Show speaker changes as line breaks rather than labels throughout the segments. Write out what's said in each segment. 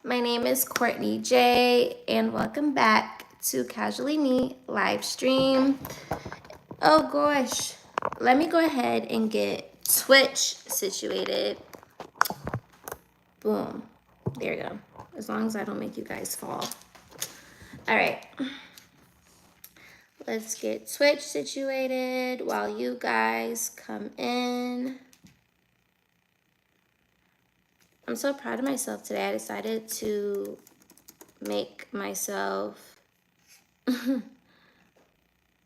My name is Courtney J, and welcome back to Casually Me live stream. Oh gosh, let me go ahead and get Twitch situated. Boom, there you go. As long as I don't make you guys fall. All right, let's get Twitch situated while you guys come in. I'm so proud of myself today. I decided to make myself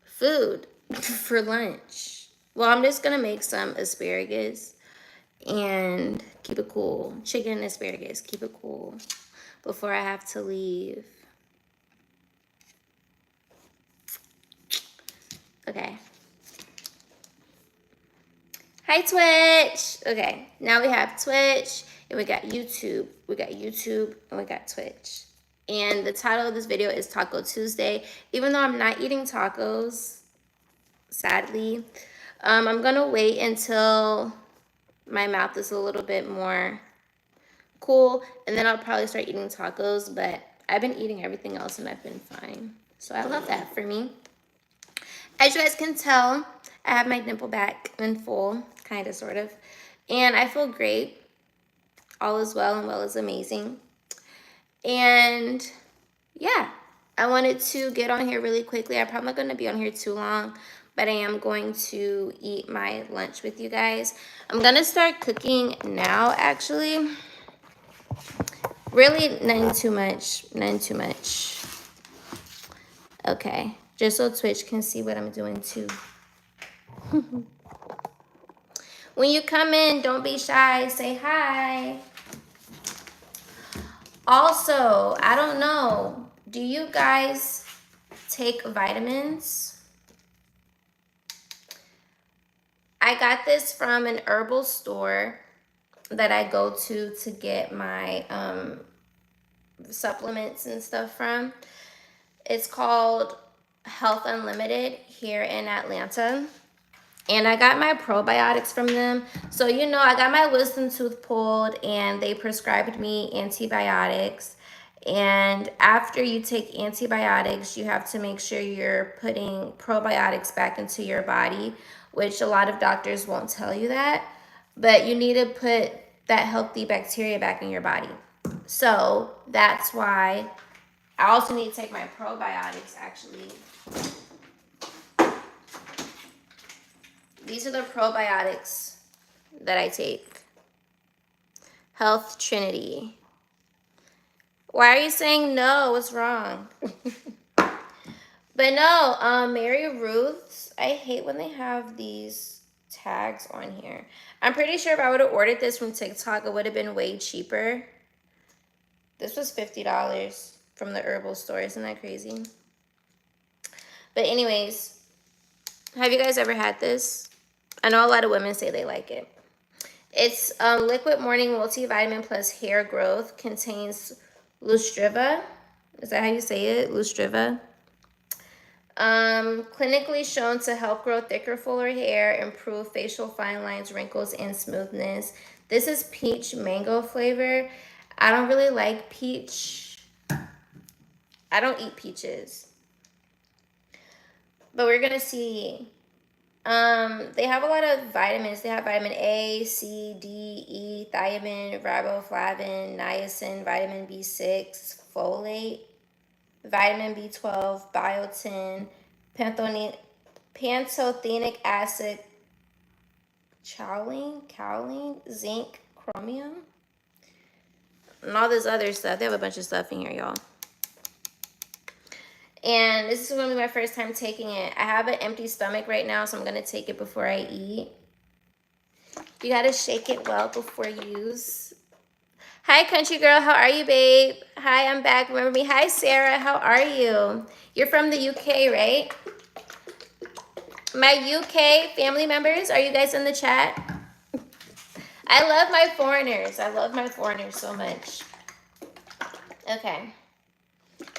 food for lunch. Well, I'm just gonna make some asparagus and keep it cool. Chicken and asparagus, keep it cool before I have to leave. Okay. Hi, Twitch. Okay, now we have Twitch and we got YouTube. We got YouTube and we got Twitch. And the title of this video is Taco Tuesday. Even though I'm not eating tacos, sadly, I'm gonna wait until my mouth is a little bit more cool, and then I'll probably start eating tacos, but I've been eating everything else and I've been fine. So I love that for me. As you guys can tell, I have my nipple back in full, kind of, sort of, and I feel great. All is well, and well is amazing. And yeah, I wanted to get on here really quickly. I'm probably not going to be on here too long, but I am going to eat my lunch with you guys. I'm going to start cooking now, actually. Really, none too much. None too much. Okay, just so Twitch can see what I'm doing too. When you come in, don't be shy. Say hi. Also, I don't know. Do you guys take vitamins? I got this from an herbal store that I go to get my supplements and stuff from. It's called Health Unlimited here in Atlanta. And I got my probiotics from them. So, you know, I got my wisdom tooth pulled and they prescribed me antibiotics. And after you take antibiotics, you have to make sure you're putting probiotics back into your body, which a lot of doctors won't tell you that. But you need to put that healthy bacteria back in your body. So that's why I also need to take my probiotics, actually. These are the probiotics that I take. Health Trinity. Why are you saying no? What's wrong? But no, Mary Ruth's. I hate when they have these tags on here. I'm pretty sure if I would have ordered this from TikTok, it would have been way cheaper. This was $50 from the herbal store. Isn't that crazy? But anyways, have you guys ever had this? I know a lot of women say they like it. It's liquid morning multivitamin plus hair growth. Contains lustriva. Is that how you say it? Lustriva. Clinically shown to help grow thicker, fuller hair, improve facial fine lines, wrinkles, and smoothness. This is peach mango flavor. I don't really like peach. I don't eat peaches. But we're going to see. They have a lot of vitamins. They have vitamin A, C, D, E, thiamine, riboflavin, niacin, vitamin B6, folate, vitamin B12, biotin, pantothenic acid, choline, zinc, chromium, and all this other stuff. They have a bunch of stuff in here, y'all. And this is going to be my first time taking it. I have an empty stomach right now, so I'm going to take it before I eat. You got to shake it well before you use. Hi, country girl. How are you, babe? Hi, I'm back. Remember me? Hi, Sarah. How are you? You're from the UK, right? My UK family members, are you guys in the chat? I love my foreigners. I love my foreigners so much. Okay.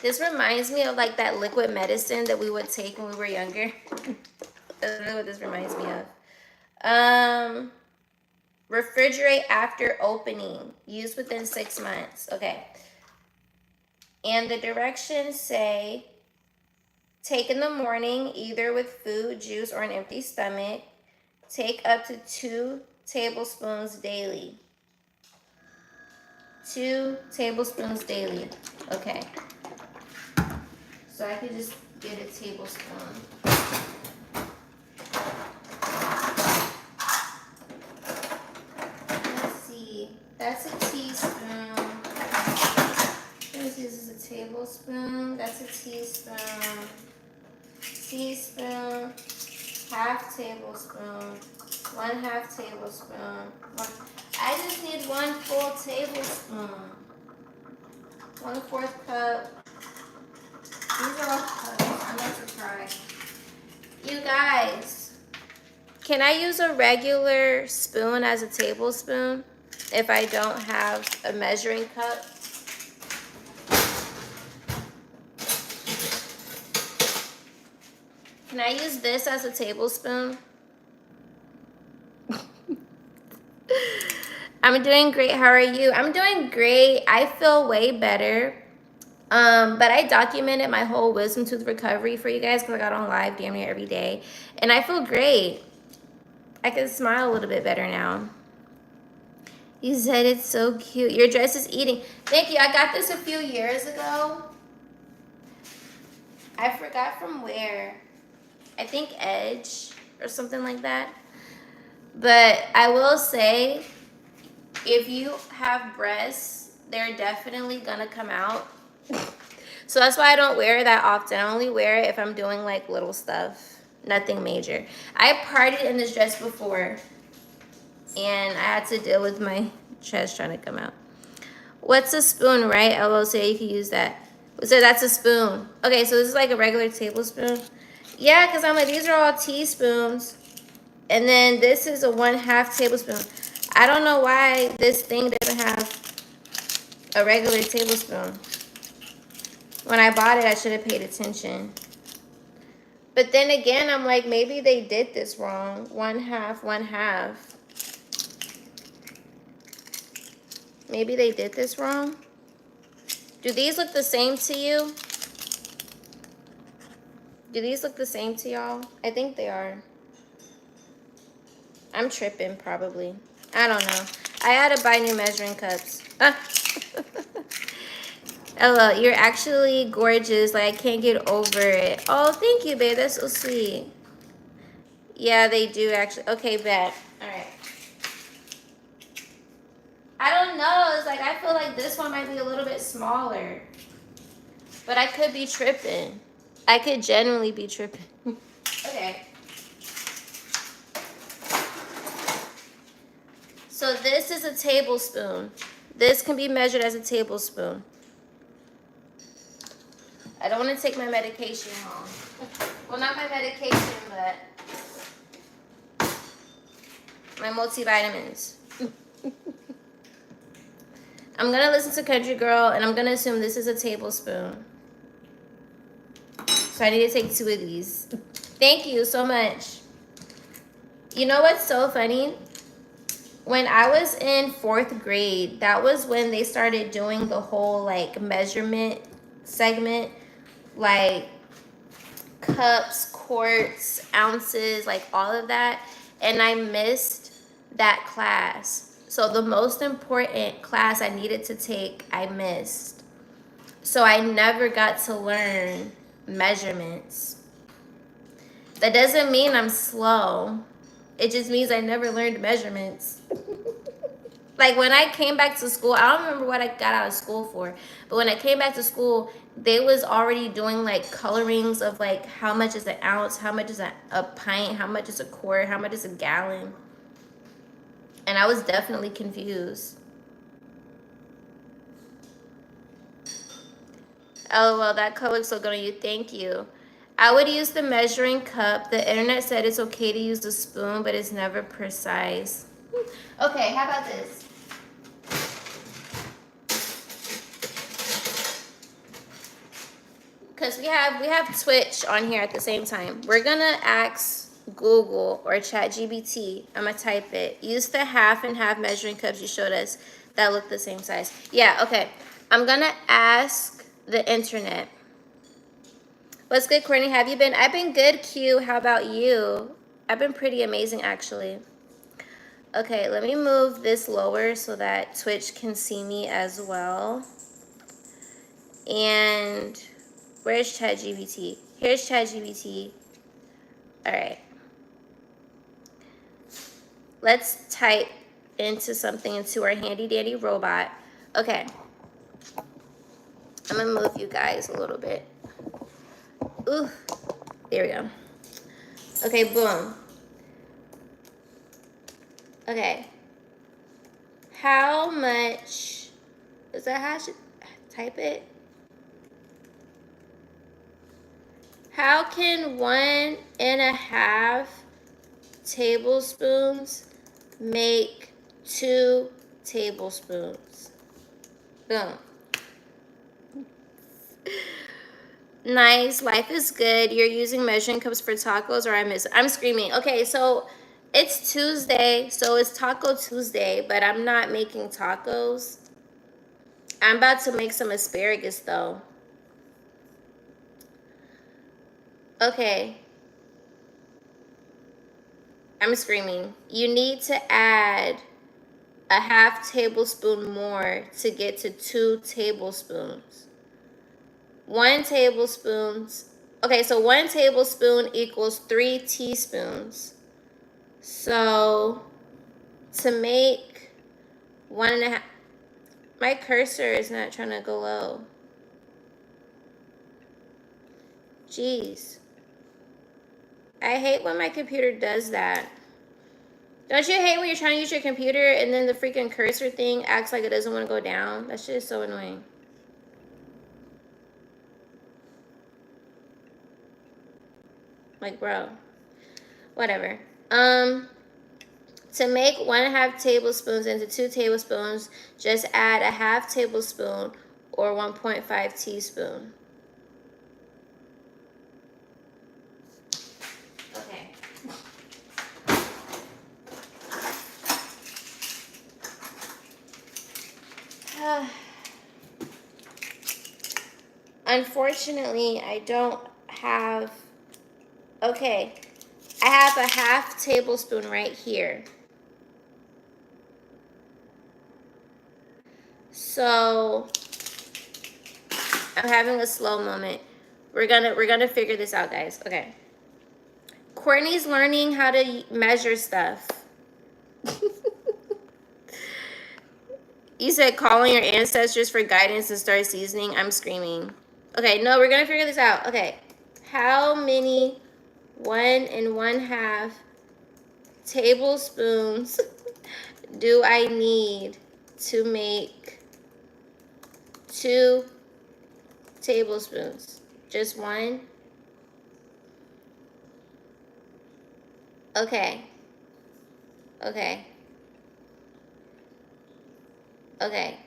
This reminds me of like that liquid medicine that we would take when we were younger. That's really what this reminds me of. Refrigerate after opening. Use within 6 months. Okay. And the directions say, take in the morning, either with food, juice, or an empty stomach. Take up to 2 tablespoons daily. 2 tablespoons daily. Okay. So I could just get a tablespoon. Let's see. That's a teaspoon. This is a tablespoon. That's a teaspoon. Teaspoon. Half tablespoon. 1/2 tablespoon. I just need 1 full tablespoon. 1/4 cup. These are all cups. I'm about to try. You guys, can I use a regular spoon as a tablespoon if I don't have a measuring cup? Can I use this as a tablespoon? I'm doing great. How are you? I'm doing great. I feel way better. But I documented my whole wisdom tooth recovery for you guys because I got on live damn near every day. And I feel great. I can smile a little bit better now. You said it's so cute. Your dress is eating. Thank you. I got this a few years ago. I forgot from where. I think Edge or something like that. But I will say, if you have breasts, they're definitely gonna come out. So that's why I don't wear it that often. I only wear it if I'm doing like little stuff, nothing major. I partied in this dress before and I had to deal with my chest trying to come out. What's a spoon, right? I will say you can use that. So that's a spoon. Okay, so this is like a regular tablespoon. Yeah, because I'm like, these are all teaspoons. And then this is a 1/2 tablespoon. I don't know why this thing doesn't have a regular tablespoon. When I bought it, I should have paid attention. But then again, I'm like, maybe they did this wrong. 1/2, 1/2. Maybe they did this wrong. Do these look the same to you? Do these look the same to y'all? I think they are. I'm tripping, probably. I don't know. I had to buy new measuring cups. Hello, you're actually gorgeous. Like, I can't get over it. Oh, thank you, babe. That's so sweet. Yeah, they do actually. Okay, bet. All right. I don't know. It's like, I feel like this one might be a little bit smaller. But I could be tripping. I could genuinely be tripping. Okay. So this is a tablespoon. This can be measured as a tablespoon. I don't want to take my medication home. Well, not my medication, but my multivitamins. I'm going to listen to Country Girl, and I'm going to assume this is a tablespoon. So I need to take 2 of these. Thank you so much. You know what's so funny? When I was in 4th grade, that was when they started doing the whole, like, measurement segment. Like, cups, quarts, ounces, like, all of that. And I missed that class. So the most important class I needed to take, I missed. So I never got to learn measurements. That doesn't mean I'm slow. It just means I never learned measurements. Like, when I came back to school, I don't remember what I got out of school for, but when I came back to school, they was already doing, like, colorings of, like, how much is an ounce, how much is a pint, how much is a quart, how much is a gallon. And I was definitely confused. LOL, that color looks so good on you. Thank you. I would use the measuring cup. The internet said it's okay to use the spoon, but it's never precise. Okay, how about this? Because we have Twitch on here at the same time. We're gonna ask Google or ChatGPT. I'm gonna type it. Use the 1/2 and 1/2 measuring cups you showed us that look the same size. Yeah, okay. I'm gonna ask the internet. What's good, Courtney? Have you been? I've been good, Q. How about you? I've been pretty amazing, actually. Okay, let me move this lower so that Twitch can see me as well. And where's ChatGPT? Here's ChatGPT. All right. Let's type into something into our handy dandy robot. Okay. I'm gonna move you guys a little bit. Ooh, there we go. Okay, boom. Okay. How much, is that how I should type it? How can 1.5 tablespoons make 2 tablespoons? Boom. Nice. Life is good. You're using measuring cups for tacos, or I'm screaming. Okay, so it's Tuesday, so it's Taco Tuesday, but I'm not making tacos. I'm about to make some asparagus, though. Okay. I'm screaming. You need to add a 1/2 tablespoon more to get to 2 tablespoons. 1 tablespoon. Okay, so 1 tablespoon equals 3 teaspoons. So to make 1.5, my cursor is not trying to go low. Jeez. I hate when my computer does that. Don't you hate when you're trying to use your computer and then the freaking cursor thing acts like it doesn't want to go down? That shit is so annoying. Like, bro. Whatever. To make 1.5 tablespoons into 2 tablespoons, just add a 1/2 tablespoon or 1.5 teaspoon. Okay. Unfortunately, I don't have, okay, I have a 1/2 tablespoon right here. So I'm having a slow moment. We're gonna figure this out, guys. Okay. Courtney's learning how to measure stuff. You said calling your ancestors for guidance and start seasoning. I'm screaming. Okay, no, we're gonna figure this out. Okay. How many 1.5 tablespoons do I need to make 2 tablespoons? Just 1? Okay. Okay. Okay.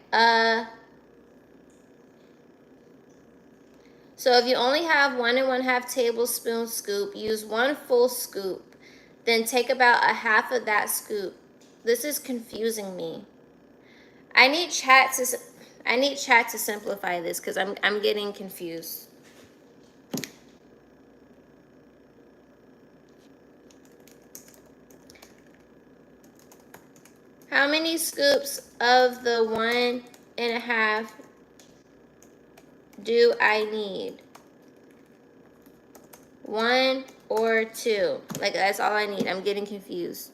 So if you only have 1.5 tablespoon scoop, use 1 full scoop. Then take about a 1/2 of that scoop. This is confusing me. I need chat to simplify this because I'm getting confused. How many scoops of the 1.5 do I need? 1 or 2? Like, that's all I need. I'm getting confused.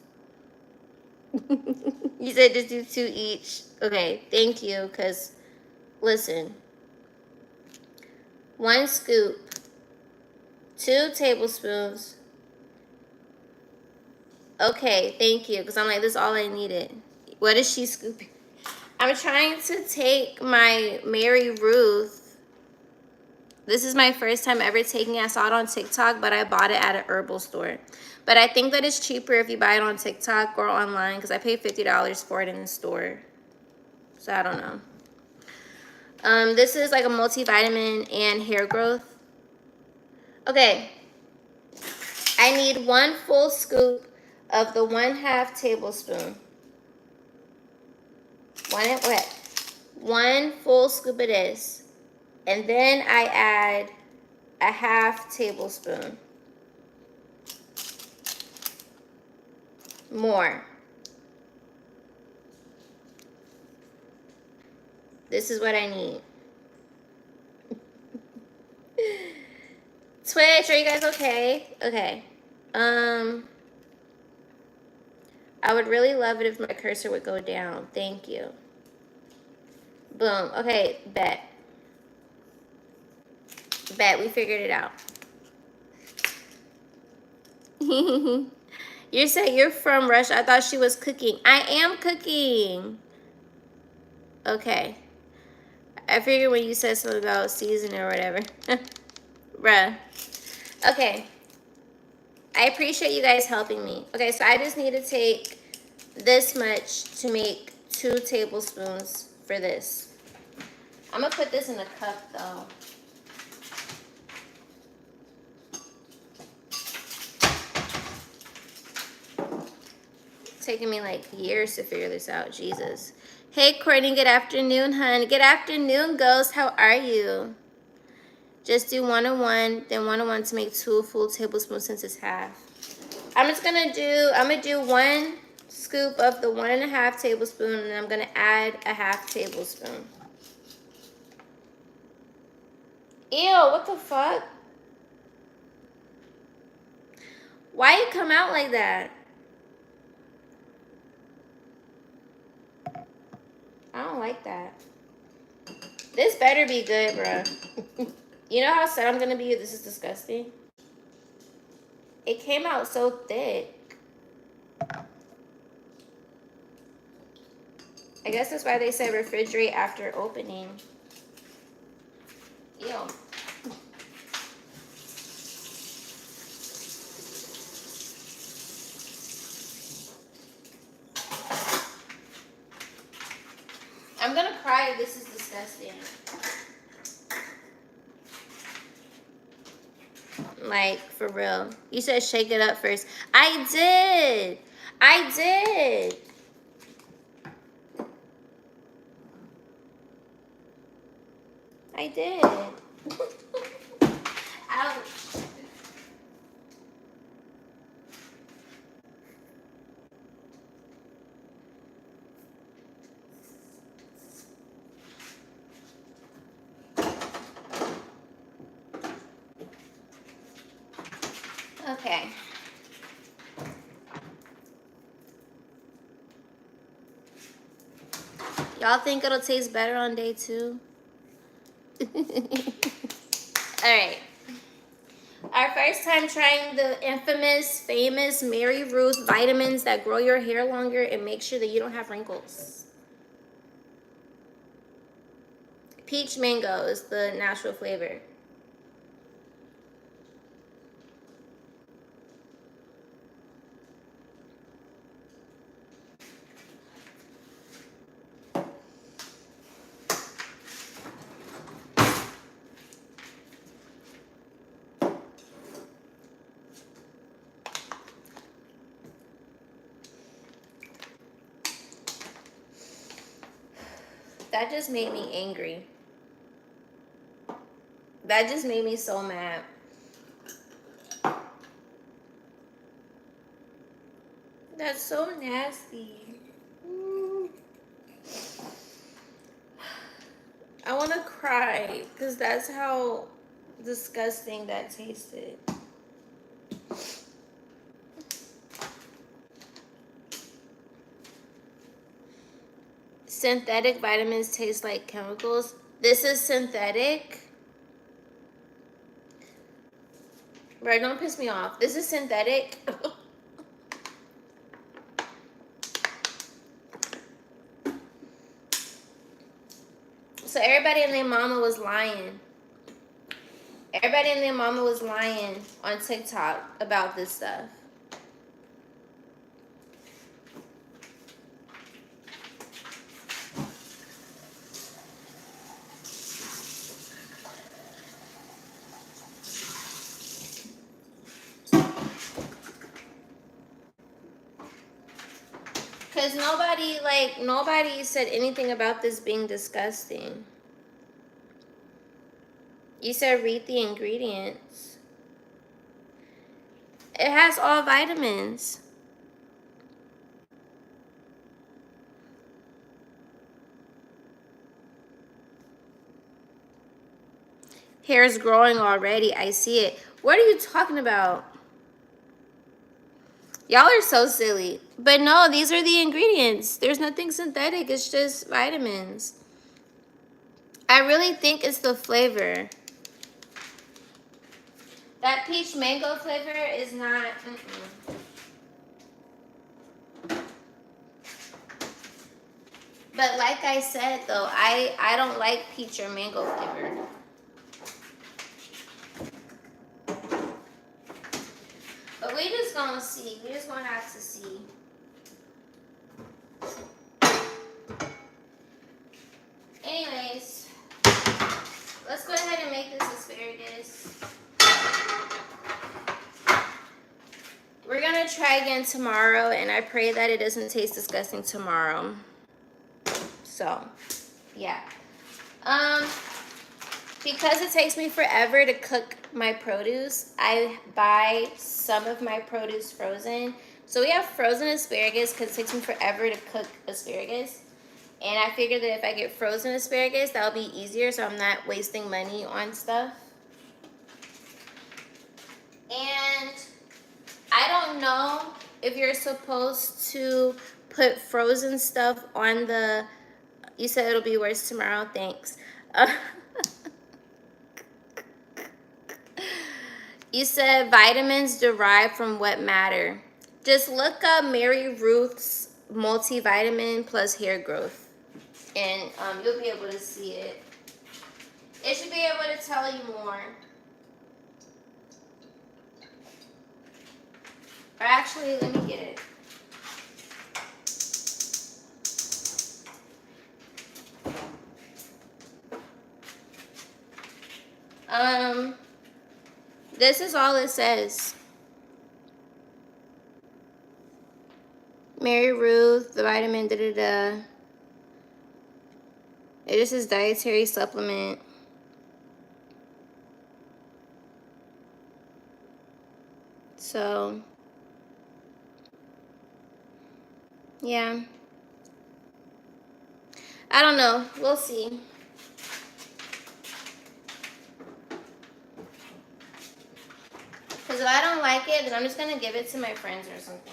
You said just do 2 each. Okay, thank you, because listen. 1 scoop, 2 tablespoons. Okay, thank you, because I'm like, this is all I needed. What is she scooping? I'm trying to take my Mary Ruth. This is my first time ever taking it. I saw it on TikTok, but I bought it at an herbal store. But I think that it's cheaper if you buy it on TikTok or online because I paid $50 for it in the store. So I don't know. This is like a multivitamin and hair growth. Okay. I need 1 full scoop of the 1/2 tablespoon. 1 full scoop of this. And then I add a half tablespoon. More. This is what I need. Twitch, are you guys okay? Okay. I would really love it if my cursor would go down. Thank you. Boom. Okay, bet. Bet, we figured it out. You said you're from Russia. I thought she was cooking. I am cooking. Okay. I figured when you said something about seasoning or whatever. Bruh. Okay. I appreciate you guys helping me. Okay, so I just need to take this much to make 2 tablespoons for this. I'm gonna put this in a cup though. It's taking me like years to figure this out, Jesus. Hey Courtney, good afternoon, hun. Good afternoon, Ghost. How are you? Just do 1 and 1, then 1 and 1 to make 2 full tablespoons since it's half. I'm gonna do 1 scoop of the 1.5 tablespoon, and I'm gonna add a half tablespoon. Ew, what the fuck? Why you come out like that? I don't like that. This better be good, bruh. You know how sad I'm gonna be if this is disgusting? It came out so thick. I guess that's why they say refrigerate after opening. Ew. I'm gonna cry if this is disgusting. Like, for real. You said shake it up first. I did. I did. I did. Ouch. Okay. Y'all think it'll taste better on day 2? Alright. Our first time trying the infamous, famous Mary Ruth vitamins that grow your hair longer and make sure that you don't have wrinkles. Peach mango is the natural flavor. That just made me angry. That just made me so mad. That's so nasty. I want to cry because that's how disgusting that tasted. Synthetic vitamins taste like chemicals. This is synthetic. Bro, don't piss me off. This is synthetic. So everybody and their mama was lying. Everybody and their mama was lying on TikTok about this stuff. Because nobody said anything about this being disgusting. You said read the ingredients. It has all vitamins. Hair's growing already. I see it. What are you talking about? Y'all are so silly. But no, these are the ingredients. There's nothing synthetic. It's just vitamins. I really think it's the flavor. That peach mango flavor is not... But like I said, though, I don't like peach or mango flavor. But we just gonna see. We just gonna have to see. Anyways, let's go ahead and make this asparagus. We're gonna try again tomorrow, and I pray that it doesn't taste disgusting tomorrow. So, yeah. Because it takes me forever to cook my produce, I buy some of my produce frozen. So we have frozen asparagus because it takes me forever to cook asparagus. And I figured that if I get frozen asparagus, that'll be easier so I'm not wasting money on stuff. And I don't know if you're supposed to put frozen stuff on the... You said it'll be worse tomorrow. Thanks. You said vitamins derived from what matter. Just look up Mary Ruth's multivitamin plus hair growth, and you'll be able to see it. It should be able to tell you more. Or actually, let me get it. This is all it says. Mary Ruth, the vitamin, da-da-da. It just says dietary supplement. So, yeah. I don't know. We'll see. Because if I don't like it, then I'm just going to give it to my friends or something.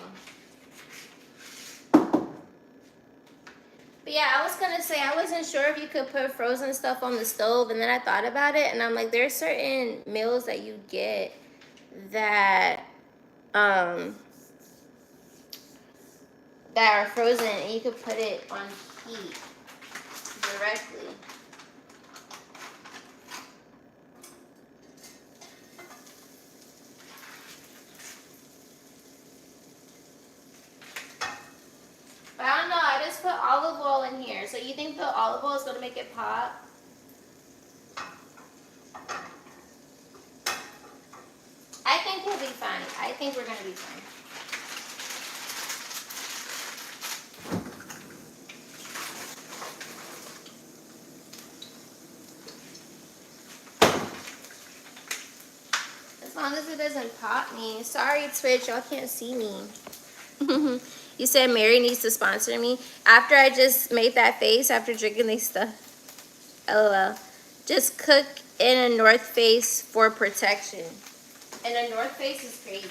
But yeah, I was going to say, I wasn't sure if you could put frozen stuff on the stove. And then I thought about it, and I'm like, there's certain meals that you get that are frozen, and you could put it on heat directly. But I don't know, I just put olive oil in here. So you think the olive oil is going to make it pop? I think we'll be fine. I think we're going to be fine. As long as it doesn't pop me. Sorry, Twitch, y'all can't see me. You said Mary needs to sponsor me. After I just made that face after drinking this stuff. LOL. Just cook in a North Face for protection. And a North Face is crazy.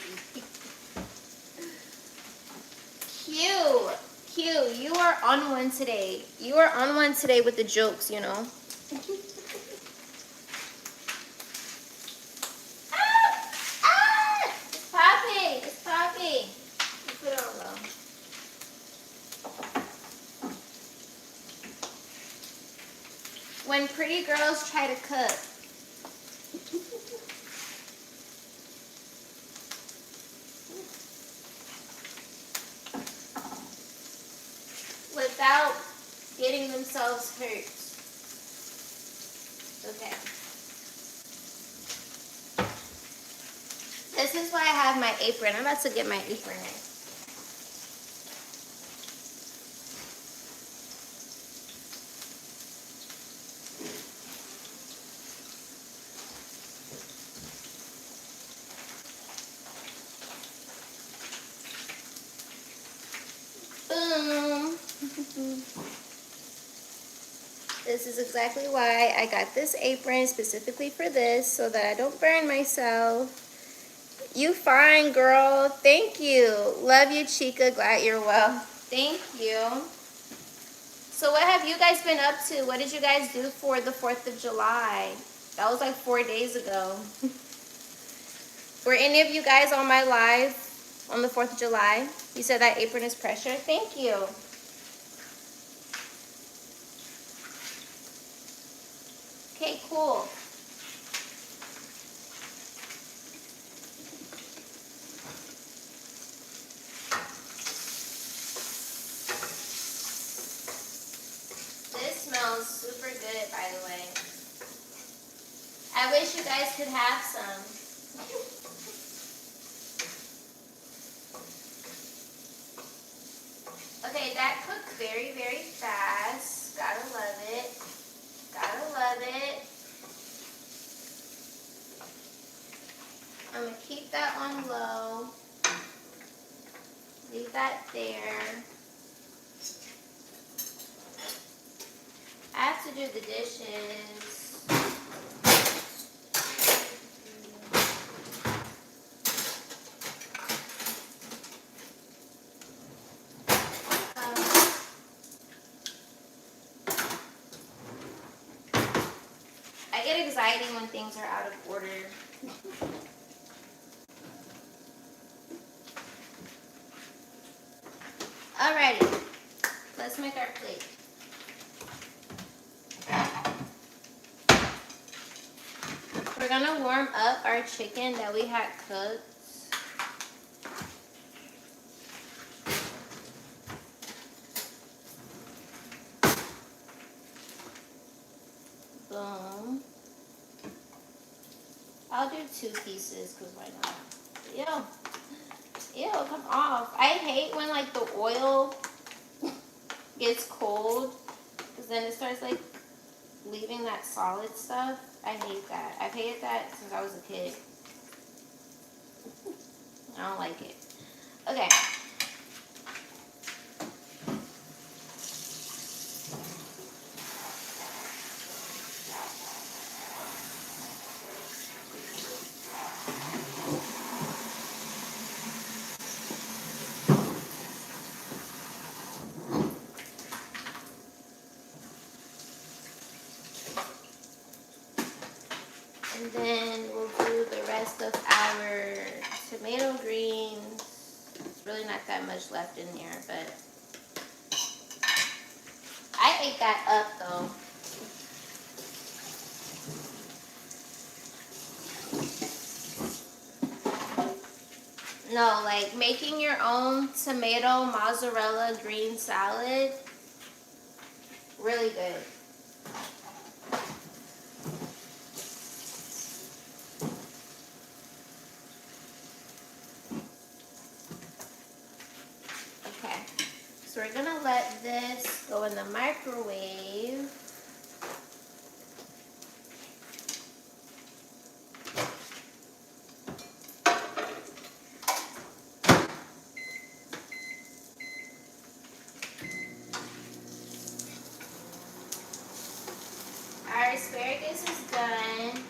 Q, you are on one today. You are on one today with the jokes, you know. It's popping. It's popping. Put it on low. When pretty girls try to cook. Without getting themselves hurt. Okay. This is why I have my apron. I'm about to get my apron in. This is exactly why I got this apron specifically for this, so that I don't burn myself. You fine, girl. Thank you. Love you, Chica. Glad you're well. Thank you. So what have you guys been up to? What did you guys do for the 4th of July? That was like 4 days ago. Were any of you guys on my live on the 4th of July? You said that apron is pressure. Thank you. Okay, cool. This smells super good, by the way. I wish you guys could have some. Okay, that cooked very, very fast. Gotta love it. Gotta love it. I'm gonna keep that on low. Leave that there. I have to do the dishes. I get anxiety when things are out of order. Alrighty, let's make our plate. We're gonna warm up our chicken that we had cooked. Boom. I'll do 2 pieces because why not? Ew, come off. I hate when like the oil gets cold because then it starts like leaving that solid stuff. I hate that. I've hated that since I was a kid. I don't like it. Okay. And then we'll do the rest of our tomato greens. It's really not that much left in here, but I ate that up though. No, like making your own tomato mozzarella green salad, really good. So we're gonna let this go in the microwave. Our asparagus is done.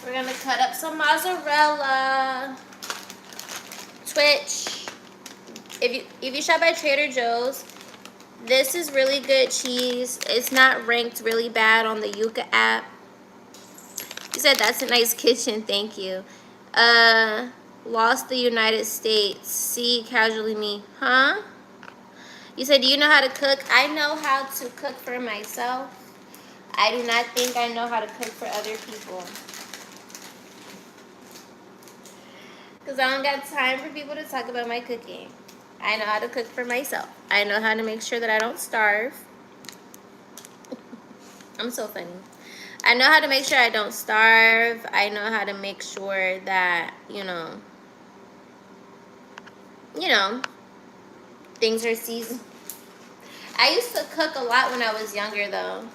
We're gonna cut up some mozzarella. Twitch. If you shop at Trader Joe's, this is really good cheese. It's not ranked really bad on the Yuka app. You said that's a nice kitchen, thank you. Lost the United States. See casually me. Huh? You said, do you know how to cook? I know how to cook for myself. I do not think I know how to cook for other people. Because I don't got time for people to talk about my cooking. I know how to cook for myself. I know how to make sure that I don't starve. I'm so funny. I know how to make sure I don't starve. I know how to make sure that, you know, things are seasoned. I used to cook a lot when I was younger, though.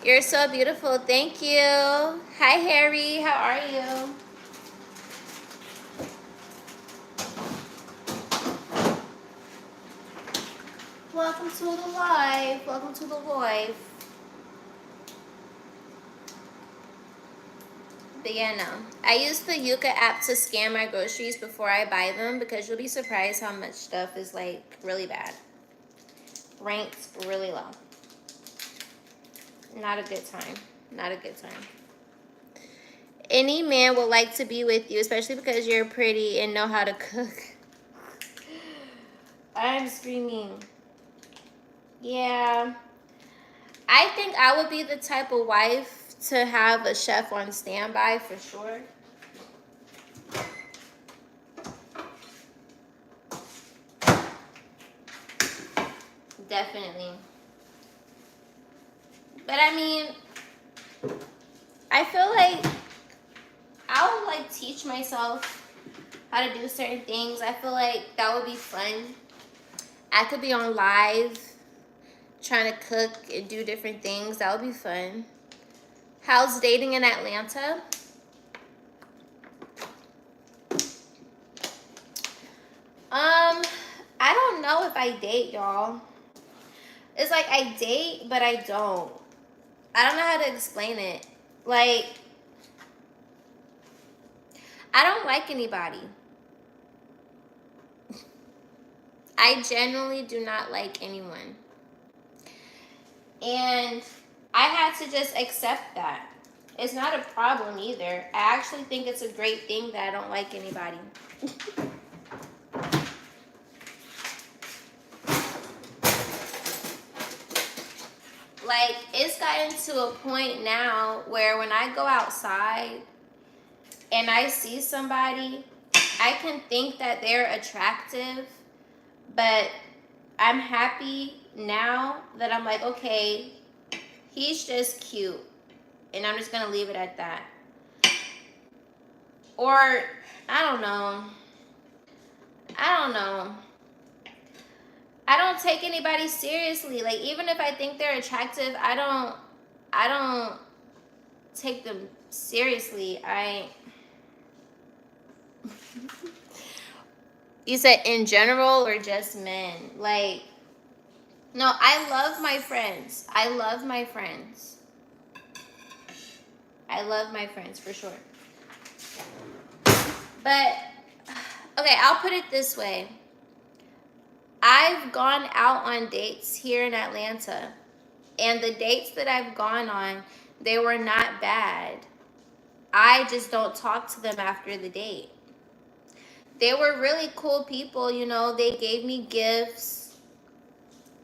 You're so beautiful. Thank you. Hi, Harry. How are you? welcome to the live. Welcome to the live. But yeah, no. I use the Yuka app to scan my groceries before I buy them because you'll be surprised how much stuff is like really bad. Ranked really low. Not a good time. Not a good time. Any man would like to be with you, especially because you're pretty and know how to cook. I'm screaming. Yeah. I think I would be the type of wife to have a chef on standby for sure. Definitely. But I mean, I feel like I would like teach myself how to do certain things. I feel like that would be fun. I could be on live trying to cook and do different things. That would be fun. How's dating in Atlanta? I don't know if I date, y'all. It's like I date, but I don't. I don't know how to explain it. Like, I don't like anybody. I genuinely do not like anyone. And I had to just accept that. It's not a problem either. I actually think it's a great thing that I don't like anybody. Like, it's gotten to a point now where when I go outside and I see somebody, I can think that they're attractive, but I'm happy now that I'm like, okay, he's just cute, and I'm just gonna leave it at that. Or, I don't know. I don't take anybody seriously. Like, even if I think they're attractive, I don't take them seriously. You said in general or just men? Like, no, I love my friends. I love my friends. I love my friends for sure. But, okay, I'll put it this way. I've gone out on dates here in Atlanta, and the dates that I've gone on, they were not bad. I just don't talk to them after the date. They were really cool people, you know. They gave me gifts.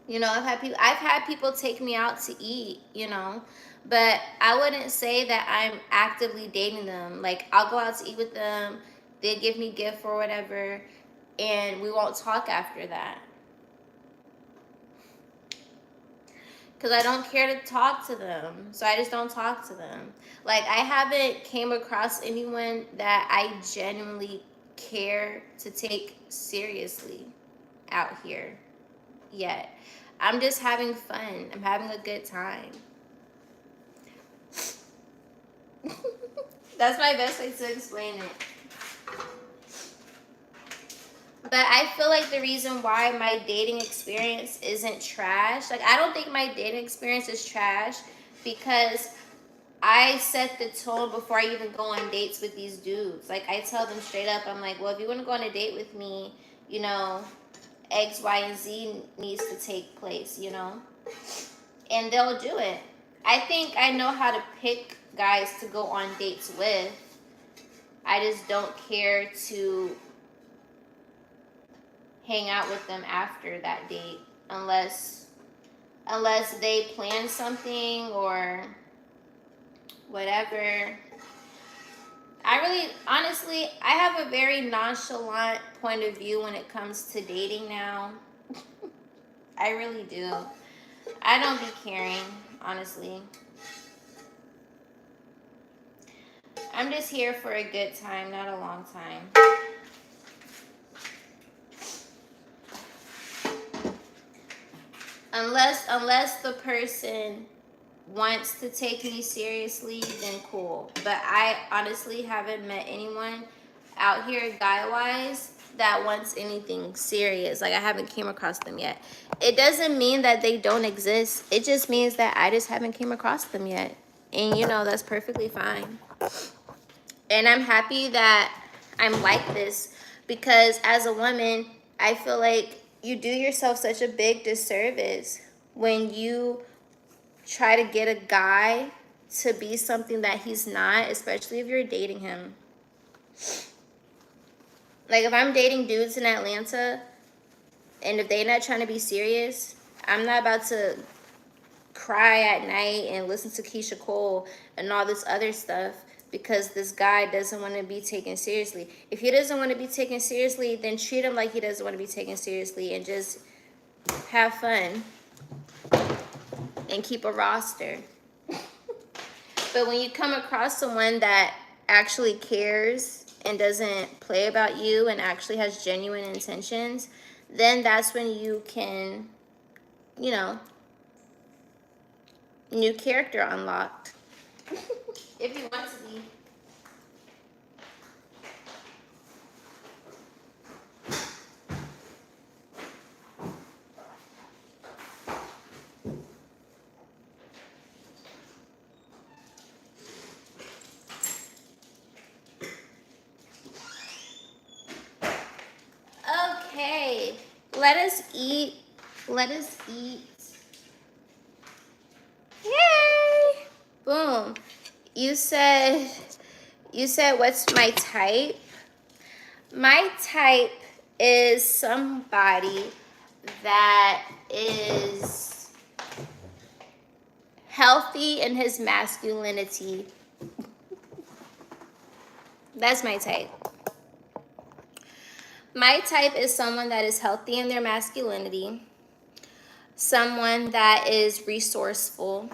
You know, I've had people take me out to eat, you know. But I wouldn't say that I'm actively dating them. Like, I'll go out to eat with them, they give me gift or whatever, and we won't talk after that. Because I don't care to talk to them. So I just don't talk to them. Like, I haven't came across anyone that I genuinely care to take seriously out here yet. I'm just having fun. I'm having a good time. That's my best way to explain it. But I feel like the reason why my dating experience isn't trash, like, I don't think my dating experience is trash because I set the tone before I even go on dates with these dudes. Like, I tell them straight up, I'm like, well, if you want to go on a date with me, you know, X, Y, and Z needs to take place, you know? And they'll do it. I think I know how to pick guys to go on dates with. I just don't care to hang out with them after that date unless they plan something or whatever. Honestly, I have a very nonchalant point of view when it comes to dating now. I really do. I don't be caring, honestly. I'm just here for a good time, not a long time. Unless the person wants to take me seriously, then cool. But I honestly haven't met anyone out here guy-wise that wants anything serious. Like, I haven't came across them yet. It doesn't mean that they don't exist. It just means that I just haven't came across them yet. And, you know, that's perfectly fine. And I'm happy that I'm like this, because as a woman, I feel like you do yourself such a big disservice when you try to get a guy to be something that he's not, especially if you're dating him. Like, if I'm dating dudes in Atlanta, and if they're not trying to be serious, I'm not about to cry at night and listen to Keisha Cole and all this other stuff because this guy doesn't want to be taken seriously. If he doesn't want to be taken seriously, then treat him like he doesn't want to be taken seriously and just have fun and keep a roster. But when you come across someone that actually cares and doesn't play about you and actually has genuine intentions, then that's when you can, you know, new character unlocked. If you want to be. Okay, let us eat. Let us eat. Yay! Boom. You said what's my type? My type is somebody that is healthy in his masculinity. That's my type. My type is someone that is healthy in their masculinity, someone that is resourceful,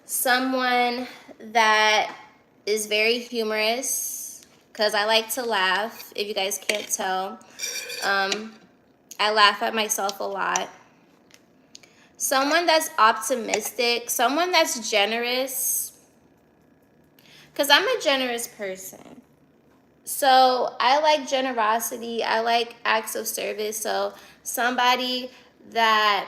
someone that is very humorous, because I like to laugh, if you guys can't tell. I laugh at myself a lot. Someone that's optimistic, someone that's generous, because I'm a generous person. So I like generosity. I like acts of service. So somebody that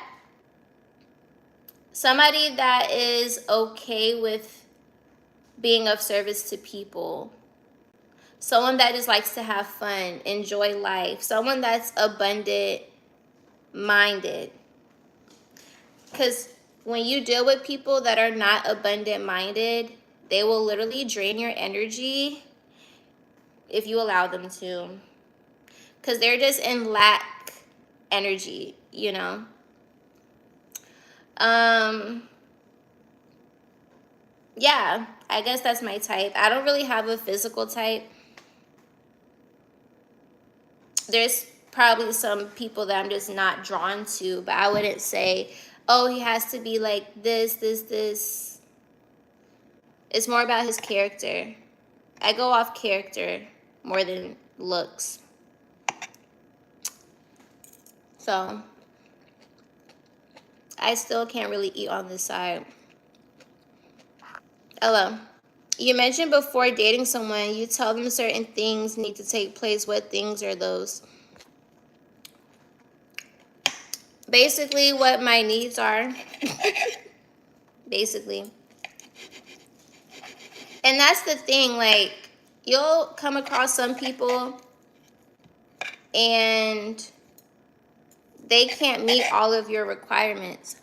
is okay with being of service to people. Someone that just likes to have fun, enjoy life. Someone that's abundant minded. Because when you deal with people that are not abundant minded, they will literally drain your energy if you allow them to, because they're just in lack energy, you know. Yeah, I guess that's my type. I don't really have a physical type. There's probably some people that I'm just not drawn to, but I wouldn't say, oh, he has to be like this. It's more about his character. I go off character more than looks. So I still can't really eat on this side. Hello. You mentioned before dating someone, you tell them certain things need to take place. What things are those? Basically, what my needs are. Basically. And that's the thing, like, you'll come across some people and they can't meet all of your requirements.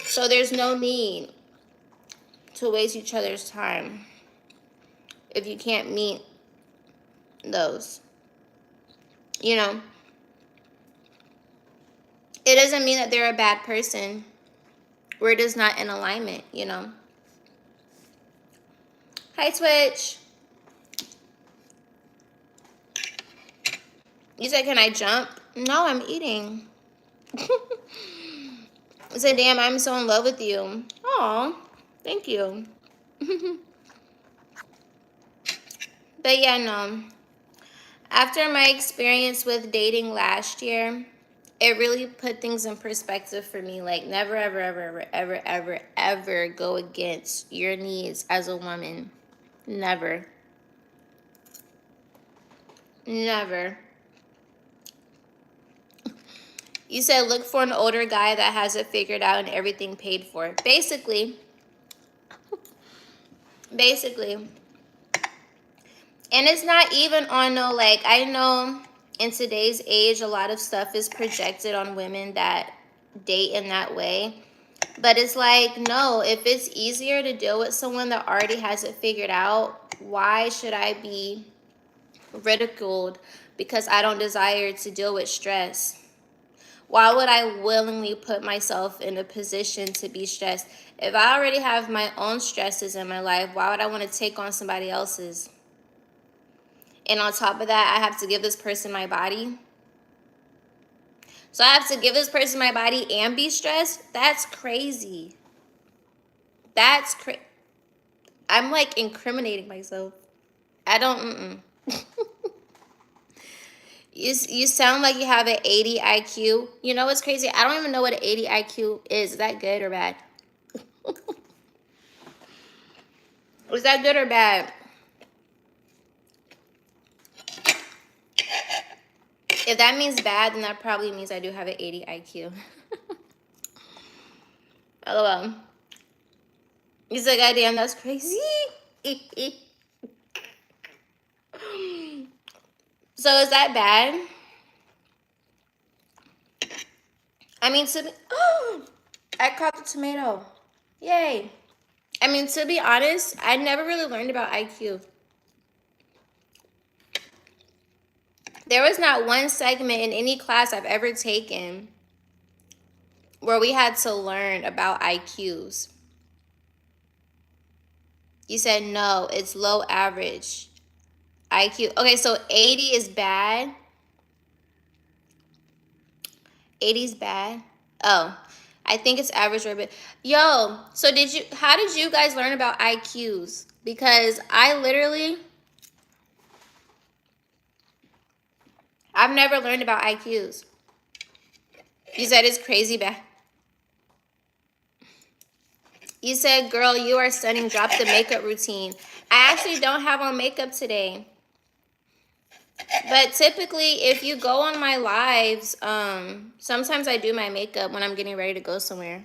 So there's no need to waste each other's time if you can't meet those. You know, it doesn't mean that they're a bad person. We're just not in alignment, you know. Hi, Twitch. You said, can I jump? No, I'm eating. I said, damn, I'm so in love with you. Aw, thank you. But yeah, no. After my experience with dating last year, it really put things in perspective for me. Like, never, ever, ever, ever, ever, ever, ever go against your needs as a woman. Never. Never. You said look for an older guy that has it figured out and everything paid for. Basically. And it's not even on no, like, I know in today's age, a lot of stuff is projected on women that date in that way. But it's like, no, if it's easier to deal with someone that already has it figured out, why should I be ridiculed because I don't desire to deal with stress? Why would I willingly put myself in a position to be stressed? If I already have my own stresses in my life, why would I want to take on somebody else's? And on top of that, I have to give this person my body. So I have to give this person my body and be stressed? That's crazy. That's crazy. I'm like incriminating myself. I don't, You sound like you have an 80 IQ. You know what's crazy? I don't even know what an 80 IQ is. Is that good or bad? Is that good or bad? If that means bad, then that probably means I do have an 80 IQ. LOL. He's like, goddamn, that's crazy. So is that bad? I mean, I caught the tomato. Yay. I mean, to be honest, I never really learned about IQ. There was not one segment in any class I've ever taken where we had to learn about IQs. You said no, it's low average. IQ. Okay, so 80 is bad. 80 is bad. Oh, I think it's average or a bit. Yo, so how did you guys learn about IQs? Because I've never learned about IQs. You said it's crazy bad. You said, girl, you are stunning. Drop the makeup routine. I actually don't have on makeup today. But typically, if you go on my lives, sometimes I do my makeup when I'm getting ready to go somewhere.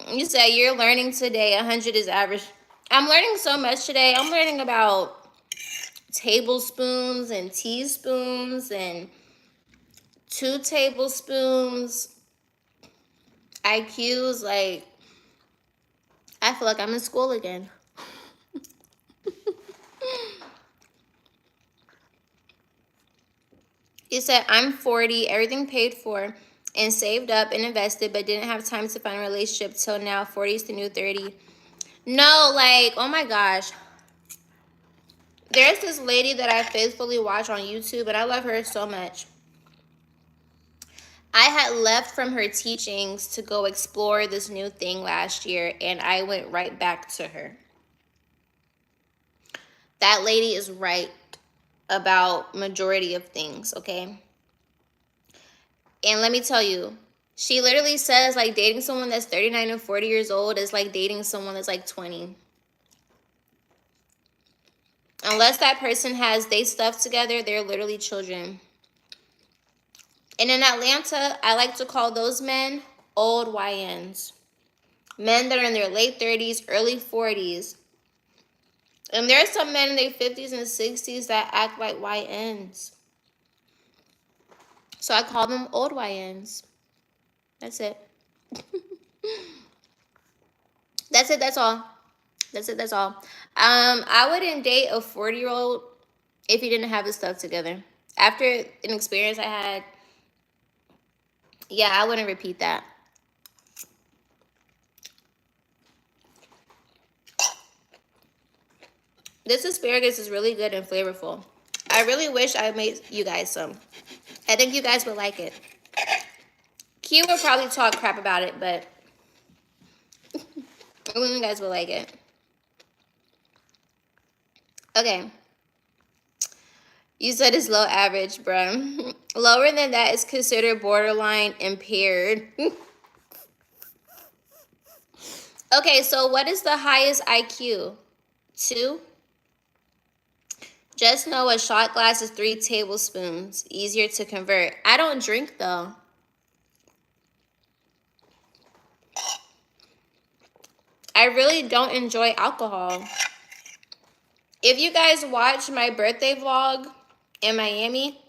You said you're learning today. 100 is average. I'm learning so much today. I'm learning about tablespoons and teaspoons and 2 tablespoons. IQs, like, I feel like I'm in school again. You said, I'm 40, everything paid for and saved up and invested, but didn't have time to find a relationship till now. 40 is the new 30. No, like, oh my gosh. There's this lady that I faithfully watch on YouTube, and I love her so much. I had left from her teachings to go explore this new thing last year, and I went right back to her. That lady is right about majority of things, okay? And let me tell you, she literally says, like, dating someone that's 39 and 40 years old is like dating someone that's like 20. Unless that person has their stuff together, they're literally children. And in Atlanta, I like to call those men old YNs. Men that are in their late 30s, early 40s. And there are some men in their 50s and 60s that act like YNs. So I call them old YNs. That's it. That's it, that's all. That's it, that's all. I wouldn't date a 40-year-old if he didn't have his stuff together. After an experience I had, yeah, I wouldn't repeat that. This asparagus is really good and flavorful. I really wish I made you guys some. I think you guys would like it. Q will probably talk crap about it, but I think you guys will like it. Okay. You said it's low average, bruh. Lower than that is considered borderline impaired. Okay, so what is the highest IQ? 2? Just know a shot glass is 3 tablespoons. Easier to convert. I don't drink though. I really don't enjoy alcohol. If you guys watch my birthday vlog in Miami,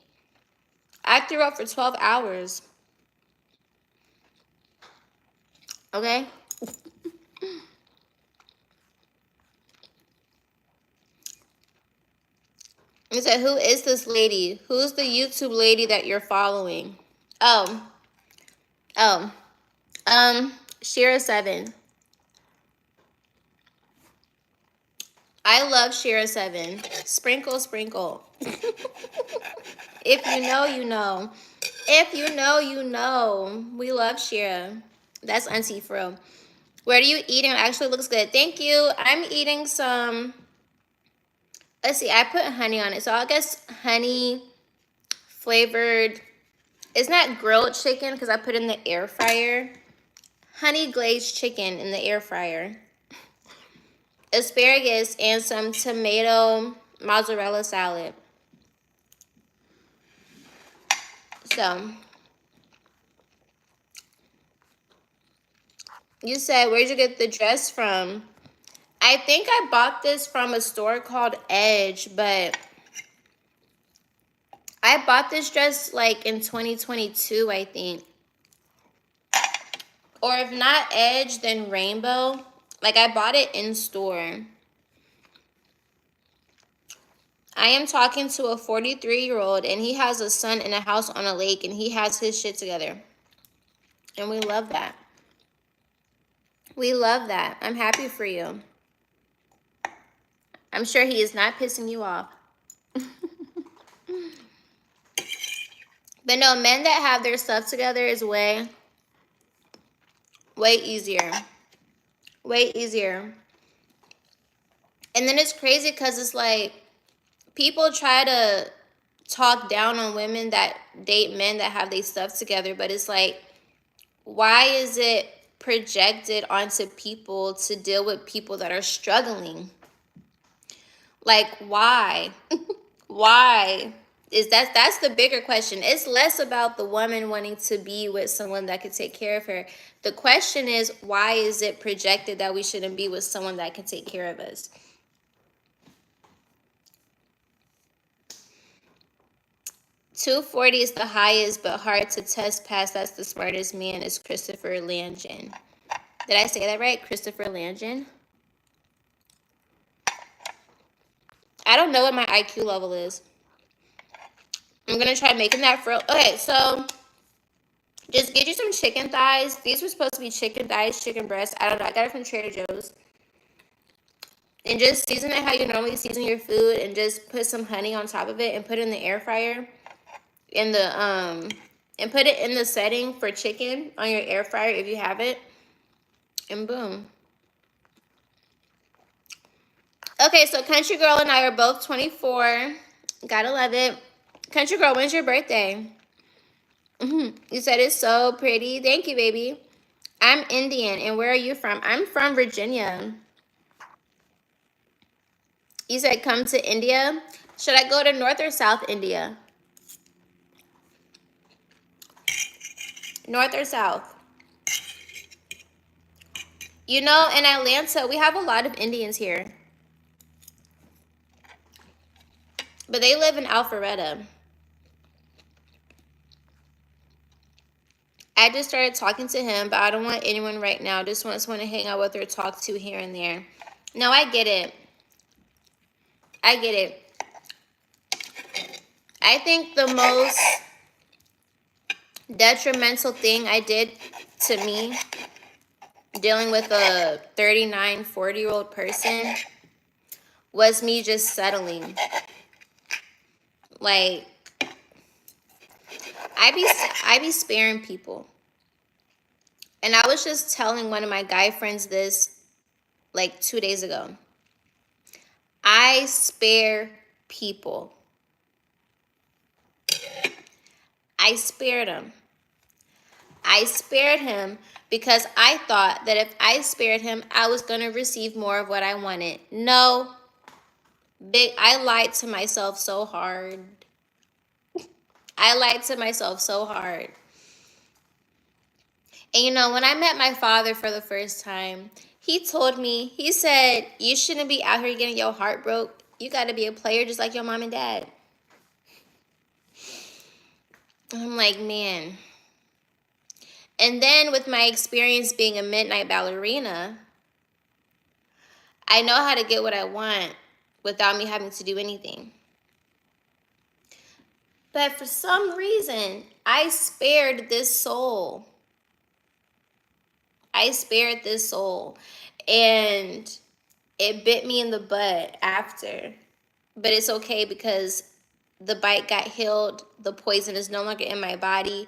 I threw up for 12 hours. Okay? He said, who is this lady? Who's the YouTube lady that you're following? Oh. Shira7. I love Shira7. Sprinkle, sprinkle. If you know, you know. If you know, you know. We love Shira. That's Auntie for real. What are you eating? It actually looks good. Thank you. I'm eating some... Let's see. I put honey on it. So I guess honey flavored... It's not grilled chicken because I put it in the air fryer. Honey glazed chicken in the air fryer. Asparagus and some tomato mozzarella salad. So, you said, where'd you get the dress from? I think I bought this from a store called Edge, but I bought this dress like in 2022, I think. Or if not Edge, then Rainbow. Like I bought it in store. I am talking to a 43-year-old and he has a son in a house on a lake and he has his shit together. And we love that. We love that. I'm happy for you. I'm sure he is not pissing you off. But no, men that have their stuff together is way easier. Way easier. And then it's crazy because it's like people try to talk down on women that date men that have their stuff together, but it's like, why is it projected onto people to deal with people that are struggling? Like, why? Why? That's the bigger question. It's less about the woman wanting to be with someone that could take care of her. The question is, why is it projected that we shouldn't be with someone that can take care of us? $240 is the highest, but hard to test past. That's the smartest man is Christopher Landon. Did I say that right? Christopher Landon? I don't know what my IQ level is. I'm going to try making that for... Okay, so just get you some chicken thighs. These were supposed to be chicken thighs, chicken breasts. I don't know. I got it from Trader Joe's. And just season it how you normally season your food and just put some honey on top of it and put it in the air fryer. And put it in the setting for chicken on your air fryer if you have it. And boom. Okay, so Country Girl and I are both 24. Gotta love it. Country Girl, when's your birthday? You said it's so pretty. Thank you, baby. I'm Indian. And where are you from? I'm from Virginia. You said come to India. Should I go to North or South India? North or South? You know, in Atlanta, we have a lot of Indians here. But they live in Alpharetta. I just started talking to him, but I don't want anyone right now. Just want to hang out with or talk to here and there. No, I get it. I get it. I think the most detrimental thing I did to me dealing with a 39, 40-year-old person was me just settling. Like, I be sparing people. And I was just telling one of my guy friends this like 2 days ago. I spare people. I spared him. I spared him because I thought that if I spared him, I was going to receive more of what I wanted. No. I lied to myself so hard. I lied to myself so hard. And you know, when I met my father for the first time, he told me, he said, you shouldn't be out here getting your heart broke. You got to be a player just like your mom and dad. I'm like, man. And then with my experience being a midnight ballerina, I know how to get what I want without me having to do anything. But for some reason, I spared this soul. I spared this soul. And it bit me in the butt after. But it's okay because the bite got healed. The poison is no longer in my body.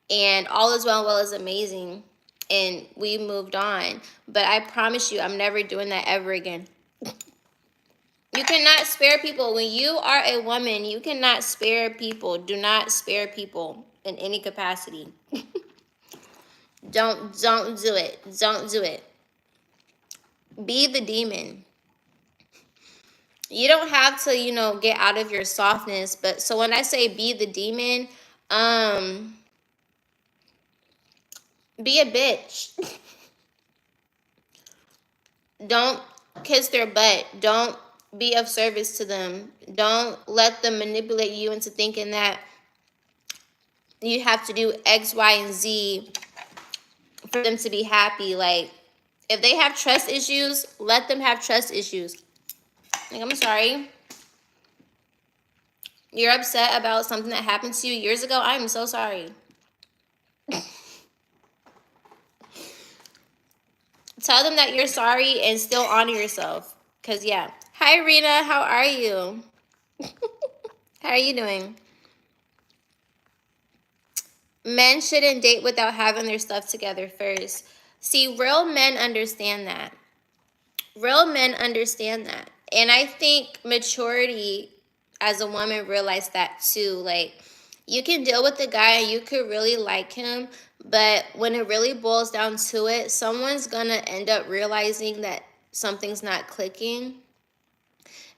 And all is well is amazing. And we moved on. But I promise you, I'm never doing that ever again. You cannot spare people. When you are a woman, you cannot spare people. Do not spare people in any capacity. Don't do it. Don't do it. Be the demon. You don't have to, you know, get out of your softness. But so when I say be the demon, be a bitch. Don't kiss their butt. Don't be of service to them. Don't let them manipulate you into thinking that you have to do X, Y, and Z for them to be happy. Like, if they have trust issues, let them have trust issues. Like, I'm sorry. You're upset about something that happened to you years ago. I'm so sorry. Tell them that you're sorry and still honor yourself. Because, yeah. Hi, Rena. How are you? How are you doing? Men shouldn't date without having their stuff together first. See, real men understand that. Real men understand that. And I think maturity as a woman realized that too. Like, you can deal with the guy and you could really like him, but when it really boils down to it, someone's gonna end up realizing that something's not clicking.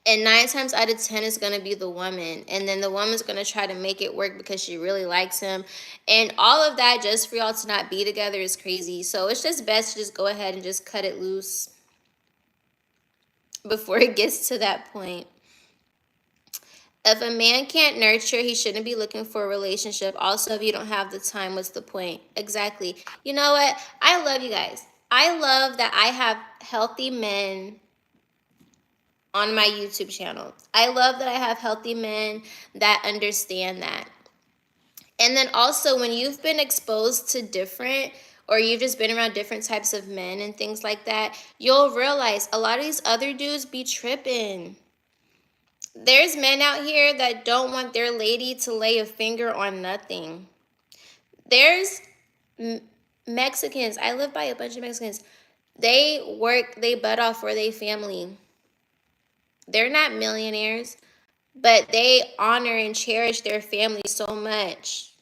And 9 times out of 10 is going to be the woman. And then the woman's going to try to make it work because she really likes him. And all of that just for y'all to not be together is crazy. So it's just best to just go ahead and just cut it loose before it gets to that point. If a man can't nurture, he shouldn't be looking for a relationship. Also, if you don't have the time, what's the point? Exactly. You know what? I love you guys. I love that I have healthy men on my YouTube channel. I love that I have healthy men that understand that. And then also when you've been exposed to different, or you've just been around different types of men and things like that, you'll realize a lot of these other dudes be tripping. There's men out here that don't want their lady to lay a finger on nothing. There's Mexicans. I live by a bunch of Mexicans. They work they butt off for their family. They're not millionaires, but they honor and cherish their family so much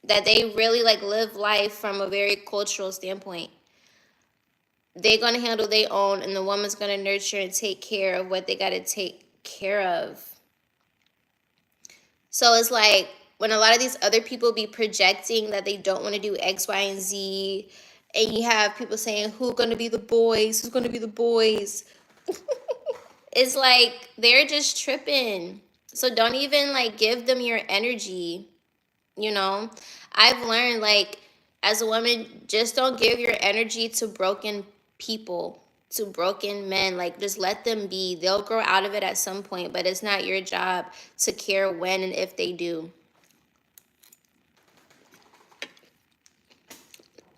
that they really like live life from a very cultural standpoint. They're going to handle their own, and the woman's going to nurture and take care of what they got to take care of. So it's like when a lot of these other people be projecting that they don't want to do X, Y, and Z, and you have people saying, who's going to be the boys? Who's going to be the boys? It's like they're just tripping. So don't even like give them your energy, you know? I've learned, like, as a woman, just don't give your energy to broken people, to broken men. Like, just let them be. They'll grow out of it at some point, but it's not your job to care when and if they do.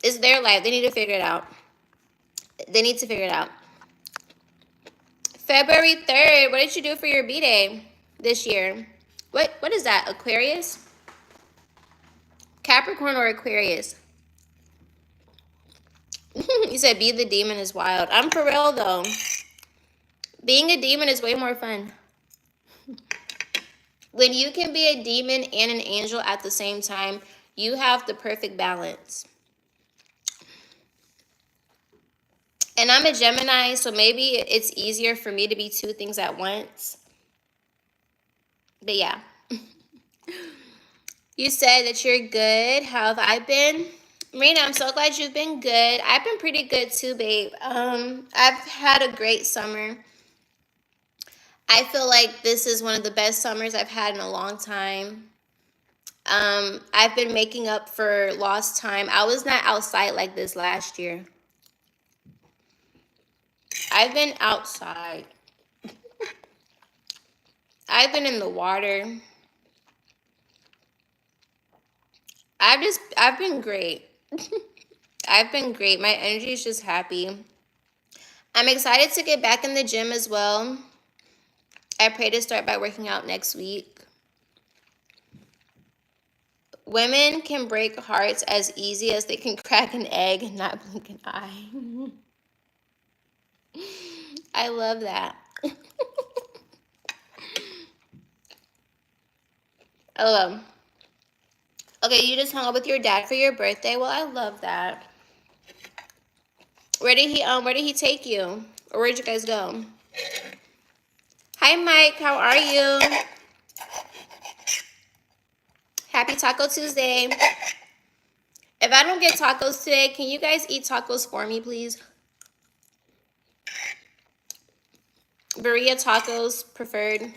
It's their life. They need to figure it out. They need to figure it out. February 3rd, what did you do for your B-Day this year? What is that, Aquarius? Capricorn or Aquarius? You said be the demon is wild. I'm for real, though. Being a demon is way more fun. When you can be a demon and an angel at the same time, you have the perfect balance. And I'm a Gemini, so maybe it's easier for me to be two things at once. But yeah. You said that you're good. How have I been? Marina, I'm so glad you've been good. I've been pretty good too, babe. I've had a great summer. I feel like this is one of the best summers I've had in a long time. I've been making up for lost time. I was not outside like this last year. I've been outside. I've been in the water. I've been great. I've been great. My energy is just happy. I'm excited to get back in the gym as well. I pray to start by working out next week. Women can break hearts as easy as they can crack an egg and not blink an eye. I love that. Oh, okay, you just hung out with your dad for your birthday. Well, I love that. Where did he take you? Or where'd you guys go? Hi, Mike. How are you? Happy Taco Tuesday. If I don't get tacos today, can you guys eat tacos for me, please? Burrito tacos preferred.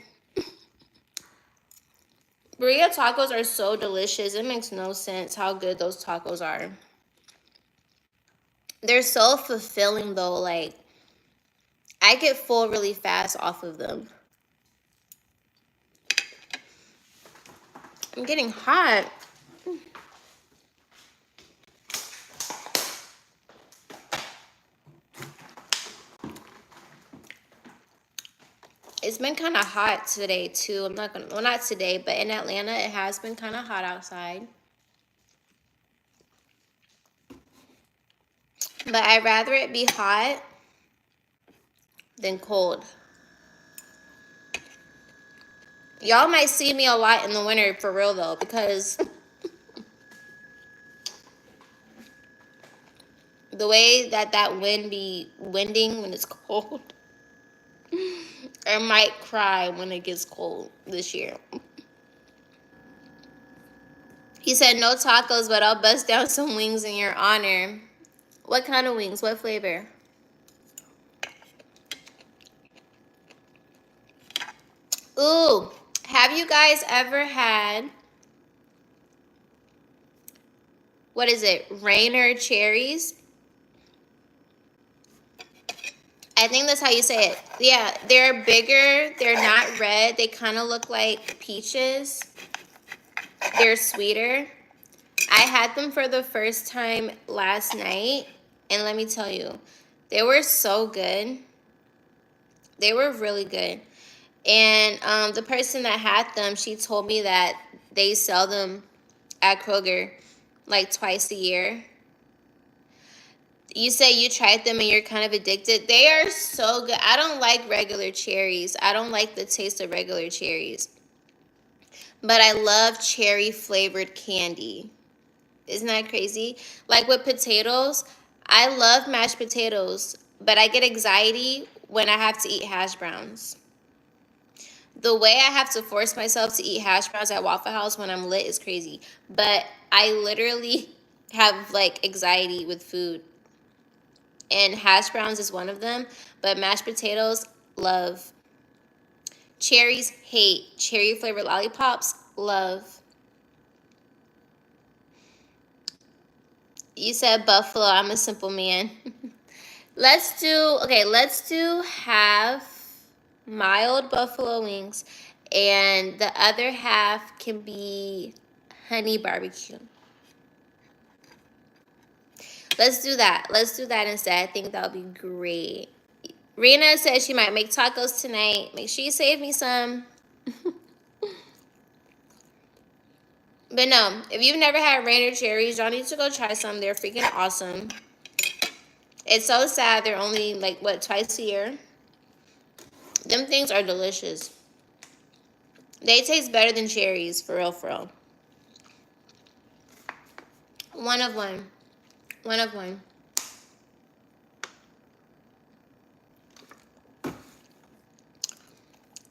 Burrito tacos are so delicious. It makes no sense how good those tacos are. They're so fulfilling though. Like, I get full really fast off of them. I'm getting hot. It's been kind of hot today too. I'm not gonna, well, not today, but in Atlanta it has been kind of hot outside. But I'd rather it be hot than cold. Y'all might see me a lot in the winter for real though, because the way that wind be winding when it's cold, I might cry when it gets cold this year. He said no tacos, but I'll bust down some wings in your honor. What kind of wings? What flavor? Ooh, have you guys ever had, what is it, Rainer cherries? I think that's how you say it. Yeah, they're bigger. They're not red. They kind of look like peaches. They're sweeter. I had them for the first time last night, and let me tell you, they were so good. They were really good. And the person that had them, she told me that they sell them at Kroger like twice a year. You say you tried them and you're kind of addicted. They are so good. I don't like regular cherries. I don't like the taste of regular cherries. But I love cherry flavored candy. Isn't that crazy? Like with potatoes, I love mashed potatoes, but I get anxiety when I have to eat hash browns. The way I have to force myself to eat hash browns at Waffle House when I'm lit is crazy. But I literally have like anxiety with food. And hash browns is one of them. But mashed potatoes, love. Cherries, hate. Cherry flavored lollipops, love. You said buffalo. I'm a simple man. Let's do half mild buffalo wings. And the other half can be honey barbecue. Let's do that. Let's do that instead. I think that'll be great. Rena says she might make tacos tonight. Make sure you save me some. But no, if you've never had Rainer cherries, y'all need to go try some. They're freaking awesome. It's so sad they're only like, what, twice a year? Them things are delicious. They taste better than cherries, for real, for real. One of one. One of one.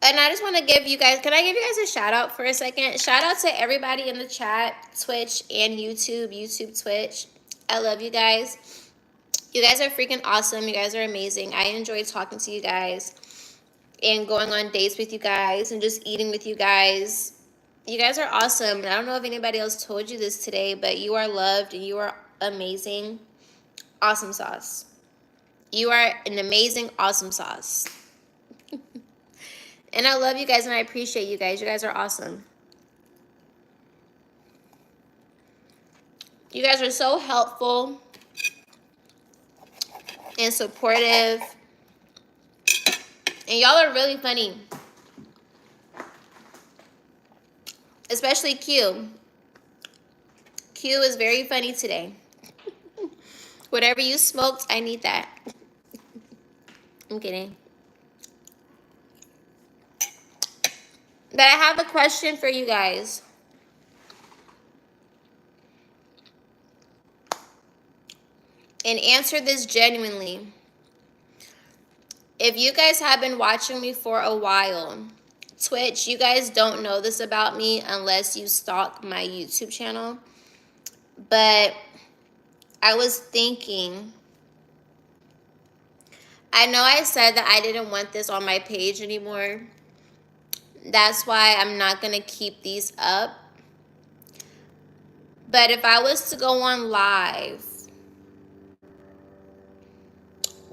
And I just want to give you guys, can I give you guys a shout out for a second? Shout out to everybody in the chat, Twitch and YouTube, Twitch. I love you guys. You guys are freaking awesome. You guys are amazing. I enjoy talking to you guys and going on dates with you guys and just eating with you guys. You guys are awesome. I don't know if anybody else told you this today, but you are loved and you are amazing. Awesome sauce. You are an amazing, awesome sauce. And I love you guys and I appreciate you guys. You guys are awesome. You guys are so helpful and supportive. And y'all are really funny. Especially Q. Q is very funny today. Whatever you smoked, I need that. I'm kidding. But I have a question for you guys. And answer this genuinely. If you guys have been watching me for a while, Twitch, you guys don't know this about me unless you stalk my YouTube channel. But I was thinking, I know I said that I didn't want this on my page anymore. That's why I'm not going to keep these up. But if I was to go on live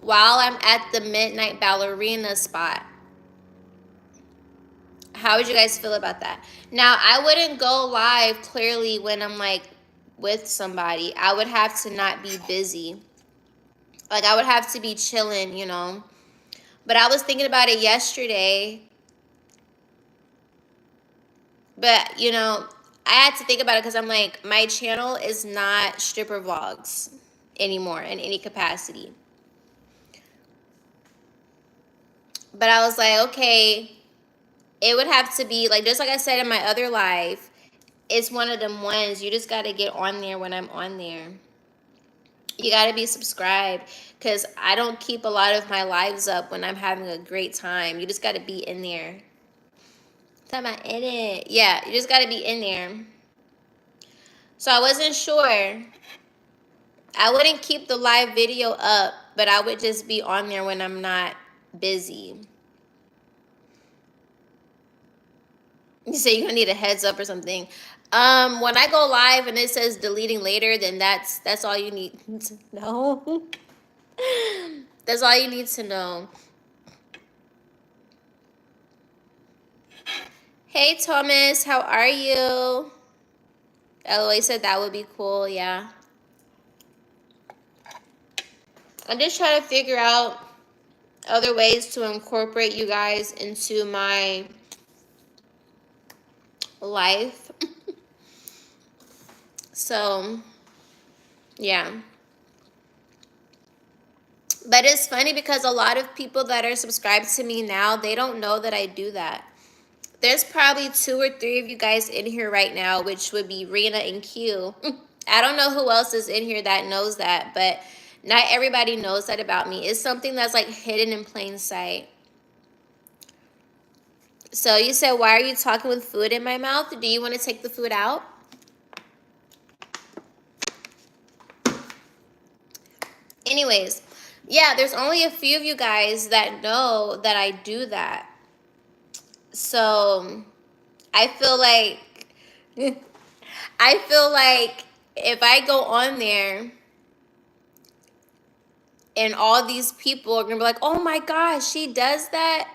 while I'm at the Midnight Ballerina spot, how would you guys feel about that? Now, I wouldn't go live clearly when I'm like with somebody. I would have to not be busy. Like I would have to be chilling, you know. But I was thinking about it yesterday. But, you know, I had to think about it because I'm like, my channel is not stripper vlogs anymore in any capacity. But I was like, okay, it would have to be, like, just like I said in my other live, it's one of them ones. You just got to get on there when I'm on there. You got to be subscribed because I don't keep a lot of my lives up when I'm having a great time. You just got to be in there. Talking about in it. Yeah, you just got to be in there. So I wasn't sure. I wouldn't keep the live video up, but I would just be on there when I'm not busy. You say you're gonna need a heads up or something. When I go live and it says deleting later, then that's all you need to know. That's all you need to know. Hey Thomas, how are you? LOA said that would be cool, yeah. I'm just trying to figure out other ways to incorporate you guys into my life. So, yeah. But it's funny because a lot of people that are subscribed to me now, they don't know that I do that. There's probably 2 or 3 of you guys in here right now, which would be Rena and Q. I don't know who else is in here that knows that, but not everybody knows that about me. It's something that's like hidden in plain sight. So you said, why are you talking with food in my mouth? Do you want to take the food out? Anyways, yeah, there's only a few of you guys that know that I do that. So I feel like if I go on there and all these people are gonna be like, oh my gosh, she does that.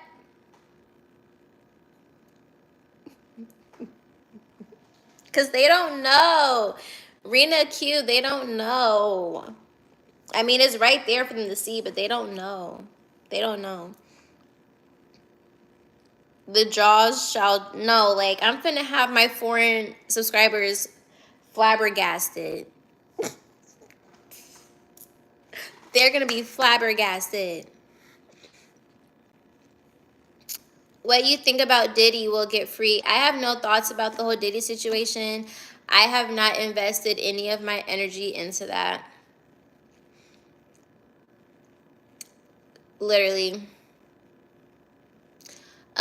Because they don't know. Rena Q, they don't know. I mean, it's right there for them to see, but they don't know. They don't know. The jaws shall know. Like, I'm finna have my foreign subscribers flabbergasted. They're gonna be flabbergasted. What you think about Diddy will get free. I have no thoughts about the whole Diddy situation. I have not invested any of my energy into that. Literally.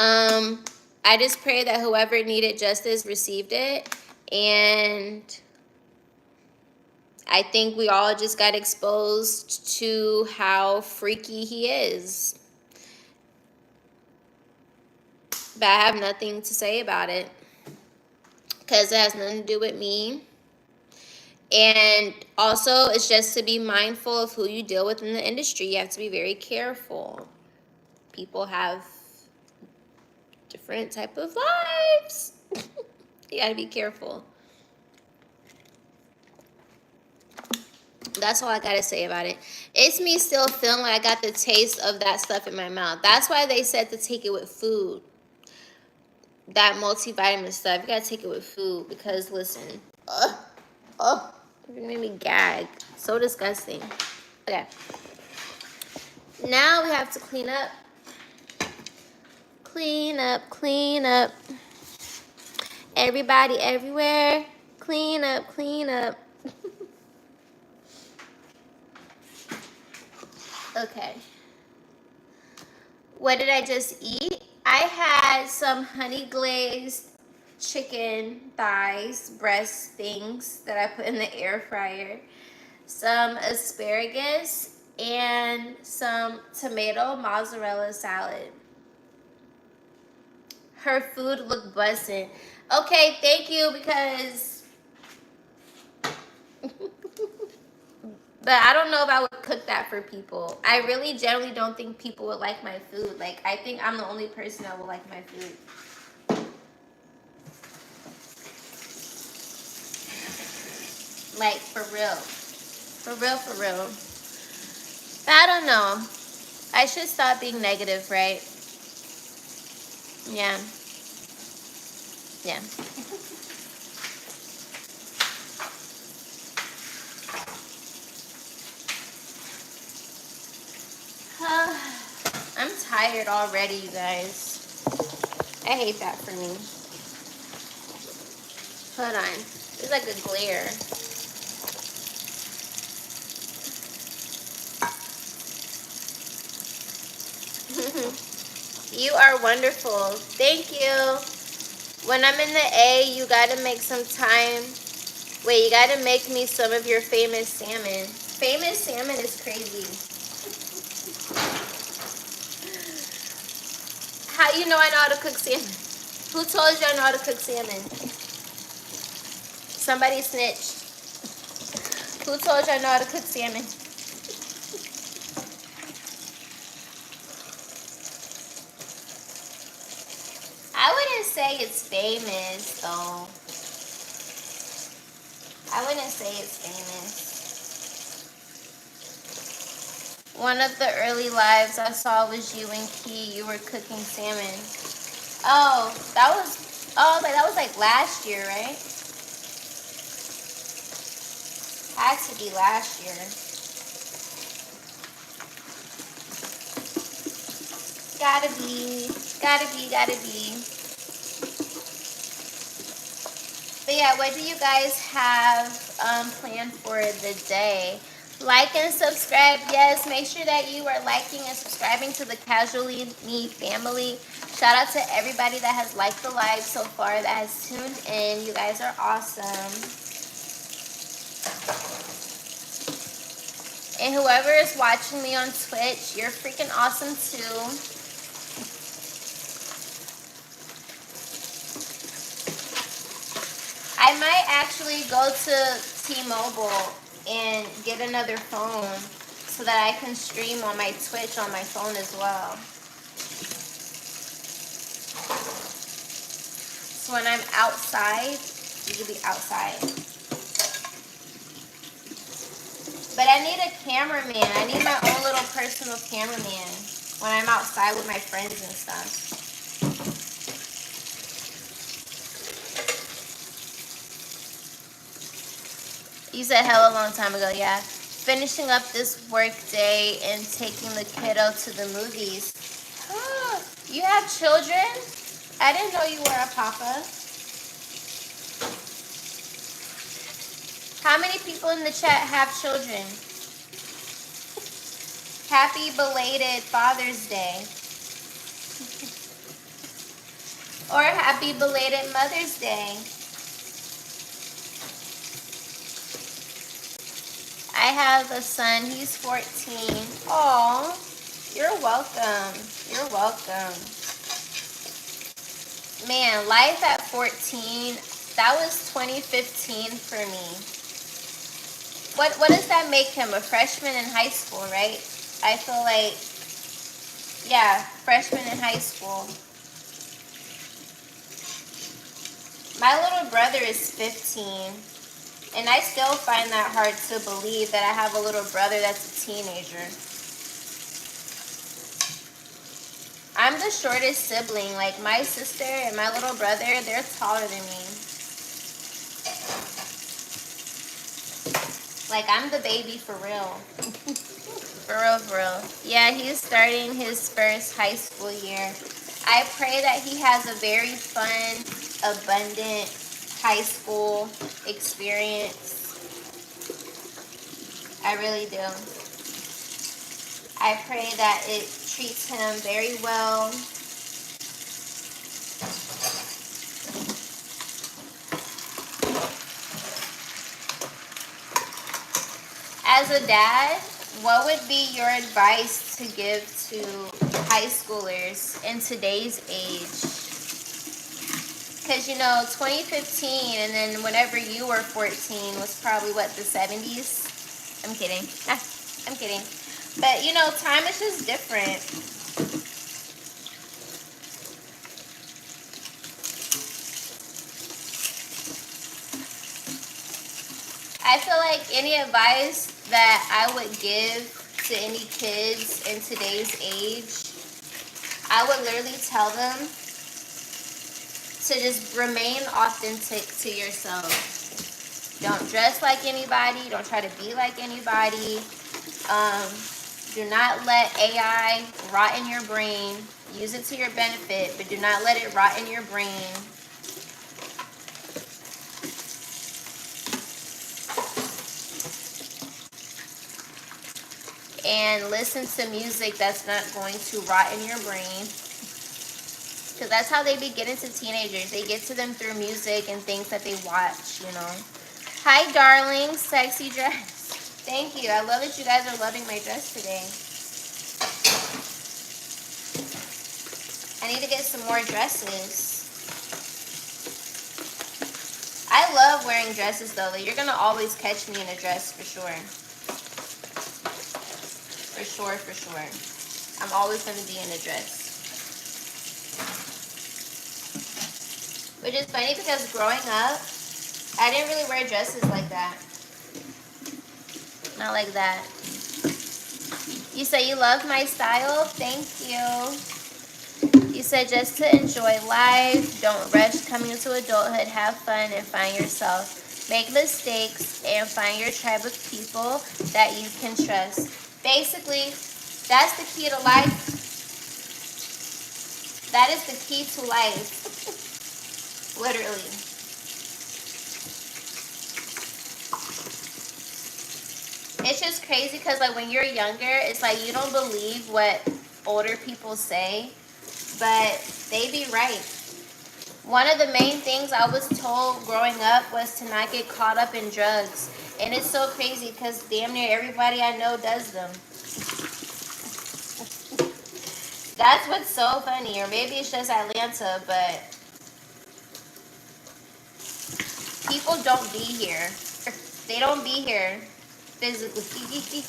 I just pray that whoever needed justice received it. And I think we all just got exposed to how freaky he is. But I have nothing to say about it, because it has nothing to do with me. And also, it's just to be mindful of who you deal with in the industry. You have to be very careful. People have different type of lives. You gotta be careful. That's all I gotta say about it. It's me still feeling like I got the taste of that stuff in my mouth. That's why they said to take it with food. That multivitamin stuff, you gotta take it with food, because listen, it made me gag. So disgusting. Okay. Now we have to clean up. Clean up, clean up. Everybody, everywhere. Clean up, clean up. Okay. What did I just eat? I had some honey glazed chicken thighs, breast things that I put in the air fryer. Some asparagus and some tomato mozzarella salad. Her food looked bussin'. Okay, thank you, because but I don't know if I would cook that for people. I really generally don't think people would like my food. Like, I think I'm the only person that will like my food. Like, for real. For real, for real. But I don't know. I should stop being negative, right? Yeah. Yeah. I'm tired already, you guys. I hate that for me. Hold on. It's like a glare. You are wonderful. Thank you. When I'm in the A, you gotta make some time. Wait, you gotta make me some of your famous salmon. Famous salmon is crazy. How you know I know how to cook salmon? Who told you I know how to cook salmon? Somebody snitched. Who told you I know how to cook salmon? I wouldn't say it's famous, though. I wouldn't say it's famous. One of the early lives I saw was you and Key. You were cooking salmon. Oh, that was like last year, right? Had to be last year. Gotta be. But yeah, what do you guys have planned for the day? Like and subscribe. Yes, make sure that you are liking and subscribing to the Casually Me family. Shout out to everybody that has liked the live so far, that has tuned in. You guys are awesome. And whoever is watching me on Twitch, you're freaking awesome too. I might actually go to T-Mobile and get another phone so that I can stream on my Twitch on my phone as well. So when I'm outside, you can be outside. But I need a cameraman. I need my own little personal cameraman when I'm outside with my friends and stuff. You said hell a long time ago, yeah. Finishing up this work day and taking the kiddo to the movies. Oh, you have children? I didn't know you were a papa. How many people in the chat have children? Happy belated Father's Day. Or happy belated Mother's Day. I have a son, he's 14. Oh, you're welcome. You're welcome. Man, life at 14, that was 2015 for me. What does that make him? A freshman in high school, right? I feel like, yeah, freshman in high school. My little brother is 15, and I still find that hard to believe that I have a little brother that's a teenager. I'm the shortest sibling. Like, my sister and my little brother, they're taller than me. Like, I'm the baby for real. For real, for real. Yeah, he's starting his first high school year. I pray that he has a very fun, abundant high school experience. I really do. I pray that it treats him very well. As a dad, what would be your advice to give to high schoolers in today's age? Because, you know, 2015 and then whenever you were 14 was probably, what, the 70s? I'm kidding. I'm kidding. But, you know, time is just different. I feel like any advice that I would give to any kids in today's age, I would literally tell them to just remain authentic to yourself. Don't dress like anybody. Don't try to be like anybody. Do not let AI rot in your brain. Use it to your benefit, but do not let it rot in your brain. And listen to music that's not going to rot in your brain. Because that's how they be getting to teenagers. They get to them through music and things that they watch, you know. Hi, darling. Sexy dress. Thank you. I love that you guys are loving my dress today. I need to get some more dresses. I love wearing dresses, though. You're going to always catch me in a dress for sure. For sure, for sure. I'm always going to be in a dress. Which is funny because growing up, I didn't really wear dresses like that. Not like that. You say you love my style? Thank you. You said just to enjoy life. Don't rush coming into adulthood. Have fun and find yourself. Make mistakes and find your tribe of people that you can trust. Basically, that's the key to life. That is the key to life. Literally. It's just crazy because, like, when you're younger, it's like you don't believe what older people say, but they be right. One of the main things I was told growing up was to not get caught up in drugs. And it's so crazy because damn near everybody I know does them. That's what's so funny. Or maybe it's just Atlanta, but people don't be here. They don't be here physically.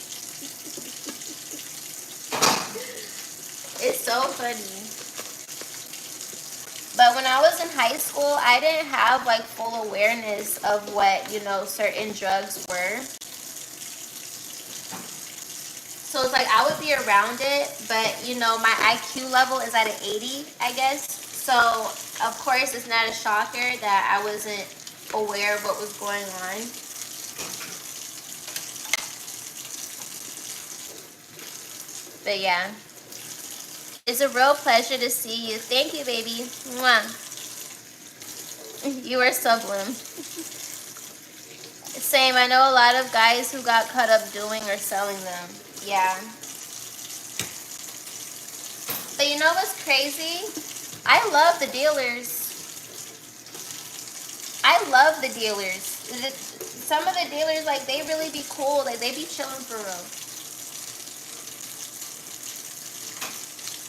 It's so funny. But when I was in high school, I didn't have like full awareness of what, you know, certain drugs were. So it's like I would be around it, but you know, my IQ level is at an 80, I guess. So of course it's not a shocker that I wasn't aware of what was going on. But yeah. It's a real pleasure to see you. Thank you, baby. Mwah. You are sublime. Same. I know a lot of guys who got caught up doing or selling them. Yeah. But you know what's crazy? I love the dealers. I love the dealers. Some of the dealers, like, they really be cool. Like, they be chilling for real.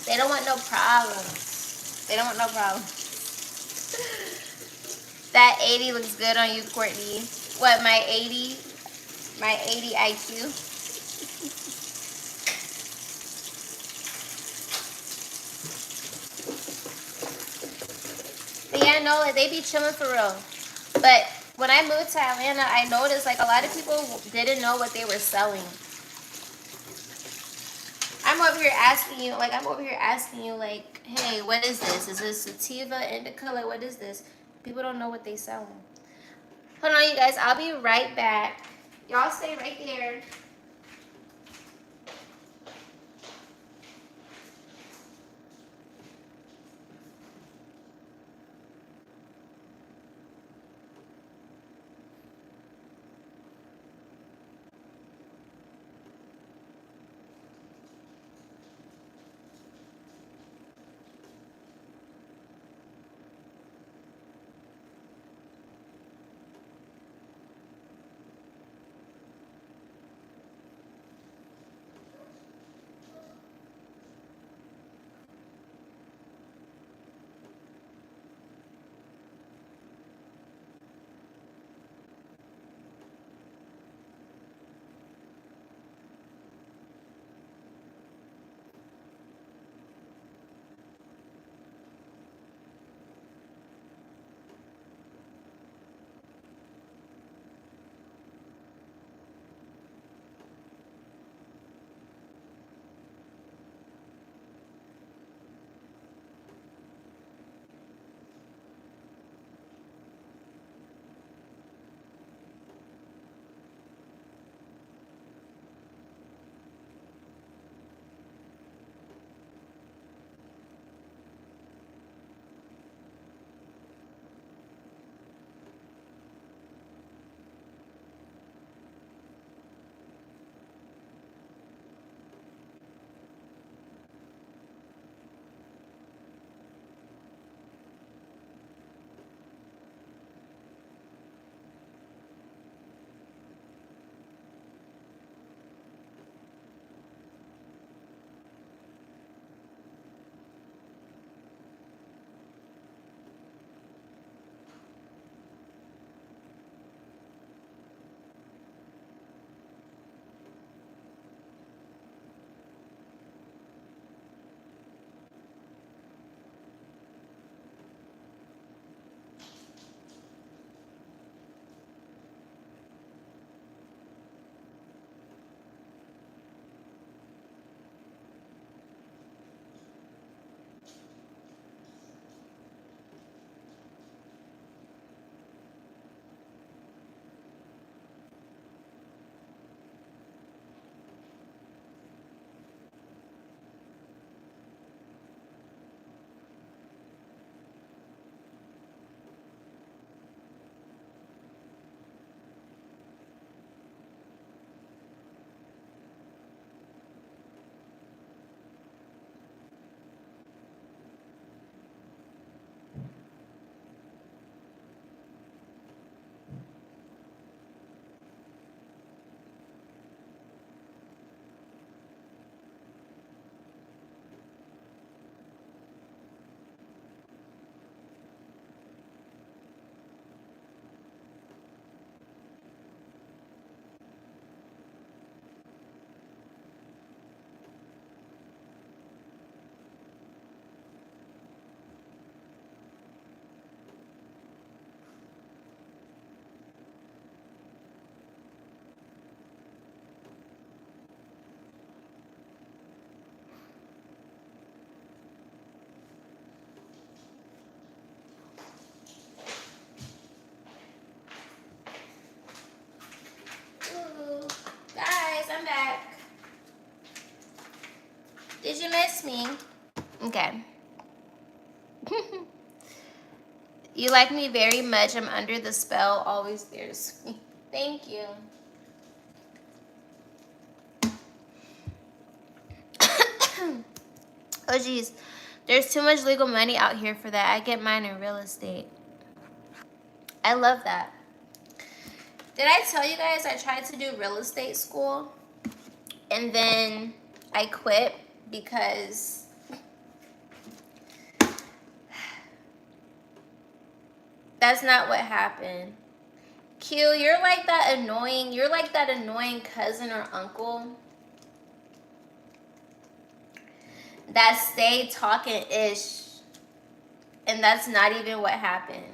They don't want no problems. They don't want no problems. That 80 looks good on you, Courtney. What, my 80? My 80 IQ? But yeah, no, like, they be chilling for real. But when I moved to Atlanta, I noticed, like, a lot of people didn't know what they were selling. I'm over here asking you, like, hey, what is this? Is this sativa, indica? Like, what is this? People don't know what they selling. Hold on, you guys. I'll be right back. Y'all stay right there. Ooh, guys, I'm back. Did you miss me? Okay. You like me very much. I'm under the spell. Always there to sweet. Thank you. Oh, geez. There's too much legal money out here for that. I get mine in real estate. I love that. Did I tell you guys I tried to do real estate school? And then I quit because that's not what happened. Q, you're like that annoying cousin or uncle that stay talking ish, and that's not even what happened.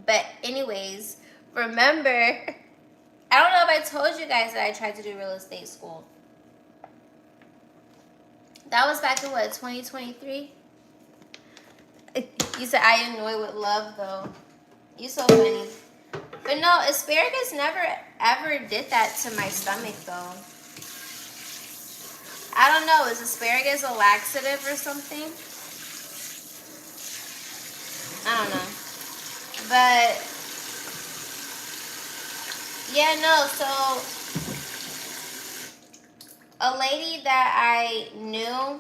But anyways, remember, I don't know if I told you guys that I tried to do real estate school. That was back in what, 2023? You said I annoy with love though. You so funny. But no, asparagus never ever did that to my stomach though. I don't know, is asparagus a laxative or something? I don't know. But yeah, no, so a lady that I knew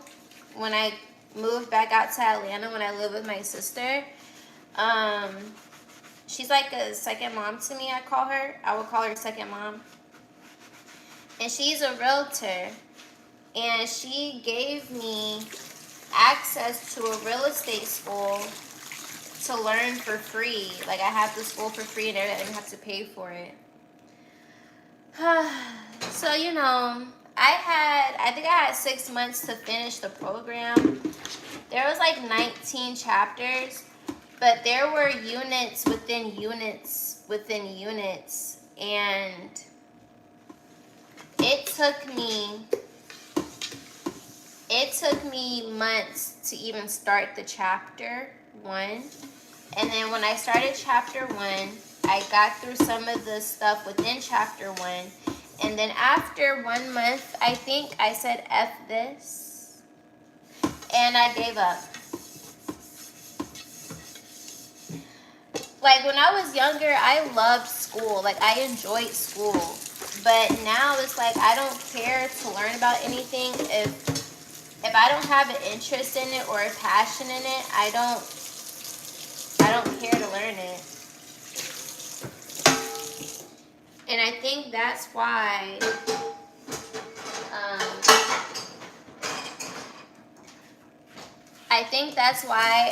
when I moved back out to Atlanta when I lived with my sister, she's like a second mom to me, I call her. I would call her second mom. And she's a realtor. And she gave me access to a real estate school to learn for free. Like, I have the school for free and I didn't have to pay for it. So, you know, I think I had 6 months to finish the program. There was like 19 chapters, but there were units within units within units. And it took me months to even start the chapter 1. And then when I started chapter 1, I got through some of the stuff within chapter 1. And then after 1 month, I think I said F this. And I gave up. Like when I was younger, I loved school. Like I enjoyed school. But now it's like I don't care to learn about anything if I don't have an interest in it or a passion in it. I don't care to learn it. And I think that's why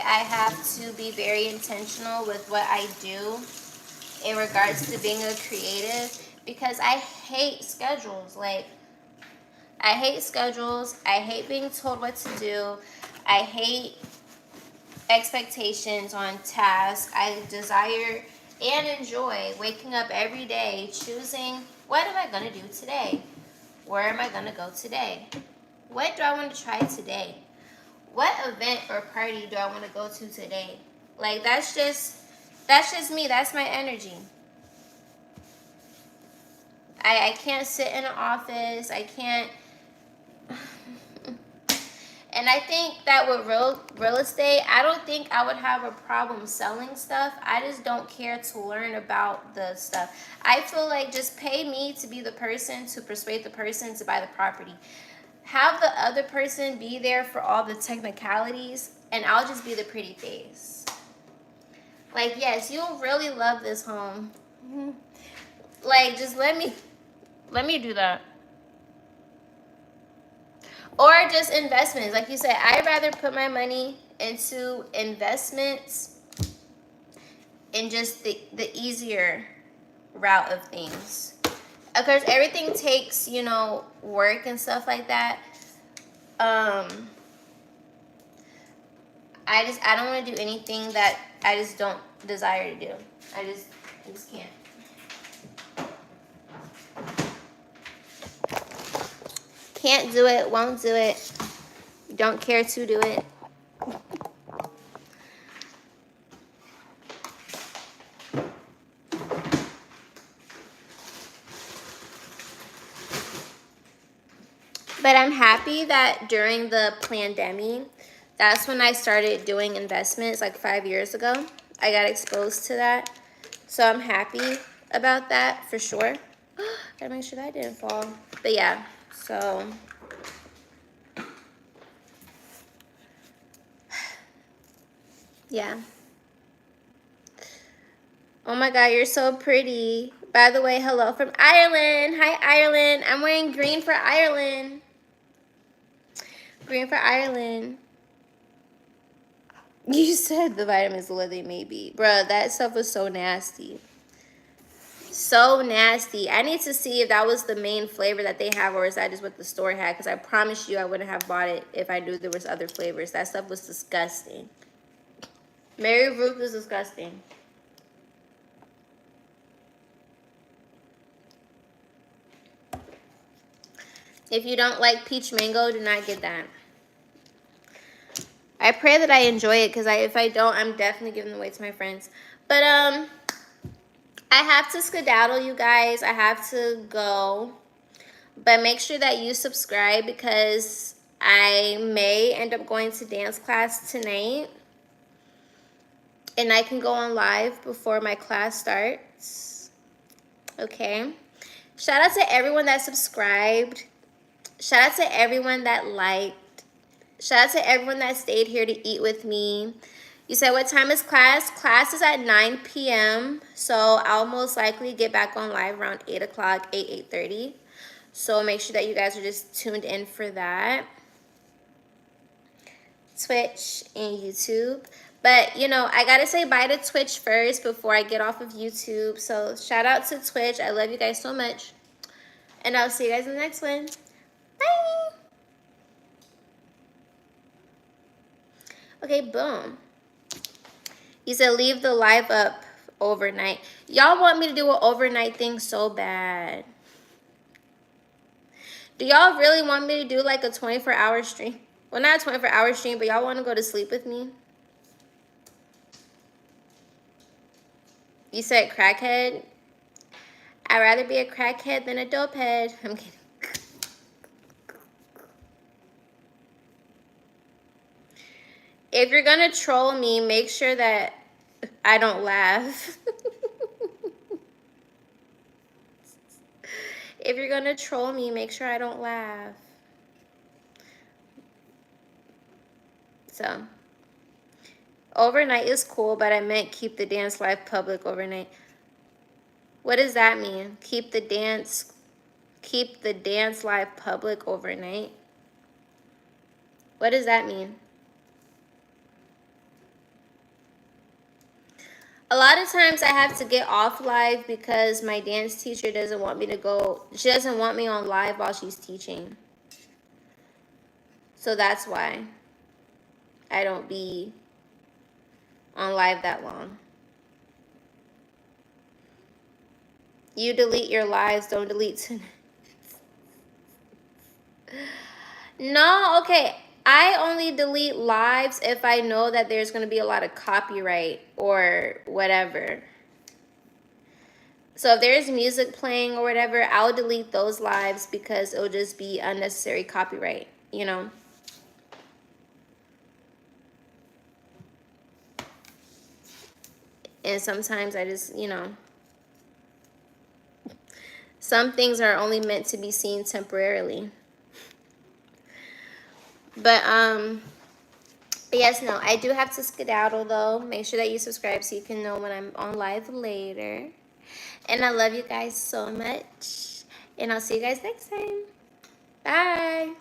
I have to be very intentional with what I do in regards to being a creative, because I hate schedules. Like, I hate schedules. I hate being told what to do. I hate expectations on tasks. I desire and enjoy waking up every day choosing, what am I going to do today? Where am I going to go today? What do I want to try today? What event or party do I want to go to today? Like, that's just me. That's my energy. I can't sit in an office. I can't. And I think that with real estate, I don't think I would have a problem selling stuff. I just don't care to learn about the stuff. I feel like just pay me to be the person to persuade the person to buy the property. Have the other person be there for all the technicalities, and I'll just be the pretty face. Like, yes, you'll really love this home. Like, just let me do that. Or just investments. Like you said, I'd rather put my money into investments and just the easier route of things. Of course, everything takes, you know, work and stuff like that. I don't want to do anything that I just don't desire to do. I just can't. Can't do it, won't do it, don't care to do it. But I'm happy that during the pandemic, that's when I started doing investments, like 5 years ago. I got exposed to that. So I'm happy about that for sure. Gotta make sure that didn't fall. But yeah, so Yeah. Oh my God, you're so pretty. By the way, hello from Ireland. Hi, Ireland. I'm wearing green for Ireland. Green for Ireland. You said the vitamins what they may be. Bruh, that stuff was so nasty. So nasty. I need to see if that was the main flavor that they have, or is that just what the store had? Because I promise you I wouldn't have bought it if I knew there was other flavors. That stuff was disgusting. Mary Ruth is disgusting. If you don't like peach mango, do not get that. I pray that I enjoy it, because if I don't, I'm definitely giving it away to my friends. But I have to skedaddle, you guys. I have to go. But make sure that you subscribe, because I may end up going to dance class tonight. And I can go on live before my class starts. Okay. Shout out to everyone that subscribed. Shout out to everyone that liked. Shout out to everyone that stayed here to eat with me. You said, what time is class? Class is at 9 p.m. So I'll most likely get back on live around 8 o'clock, 8:30. So make sure that you guys are just tuned in for that. Twitch and YouTube. But, you know, I got to say bye to Twitch first before I get off of YouTube. So shout out to Twitch. I love you guys so much. And I'll see you guys in the next one. Bye. Okay, boom. You said leave the live up overnight. Y'all want me to do an overnight thing so bad. Do y'all really want me to do like a 24-hour stream? Well, not a 24-hour stream, but y'all want to go to sleep with me? You said crackhead? I'd rather be a crackhead than a dopehead. I'm kidding. If you're gonna troll me, make sure that I don't laugh. If you're gonna troll me, make sure I don't laugh. So, overnight is cool, but I meant keep the dance live public overnight. What does that mean? Keep the dance live public overnight? What does that mean? A lot of times I have to get off live because my dance teacher doesn't want me to go. She doesn't want me on live while she's teaching. So that's why I don't be on live that long. You delete your lives, don't delete tonight. No, okay. I only delete lives if I know that there's going to be a lot of copyright or whatever. So if there's music playing or whatever, I'll delete those lives because it'll just be unnecessary copyright, you know? And sometimes I just, you know, some things are only meant to be seen temporarily. But yes, no, I do have to skedaddle though. Make sure that you subscribe so you can know when I'm on live later. And I love you guys so much. And I'll see you guys next time. Bye.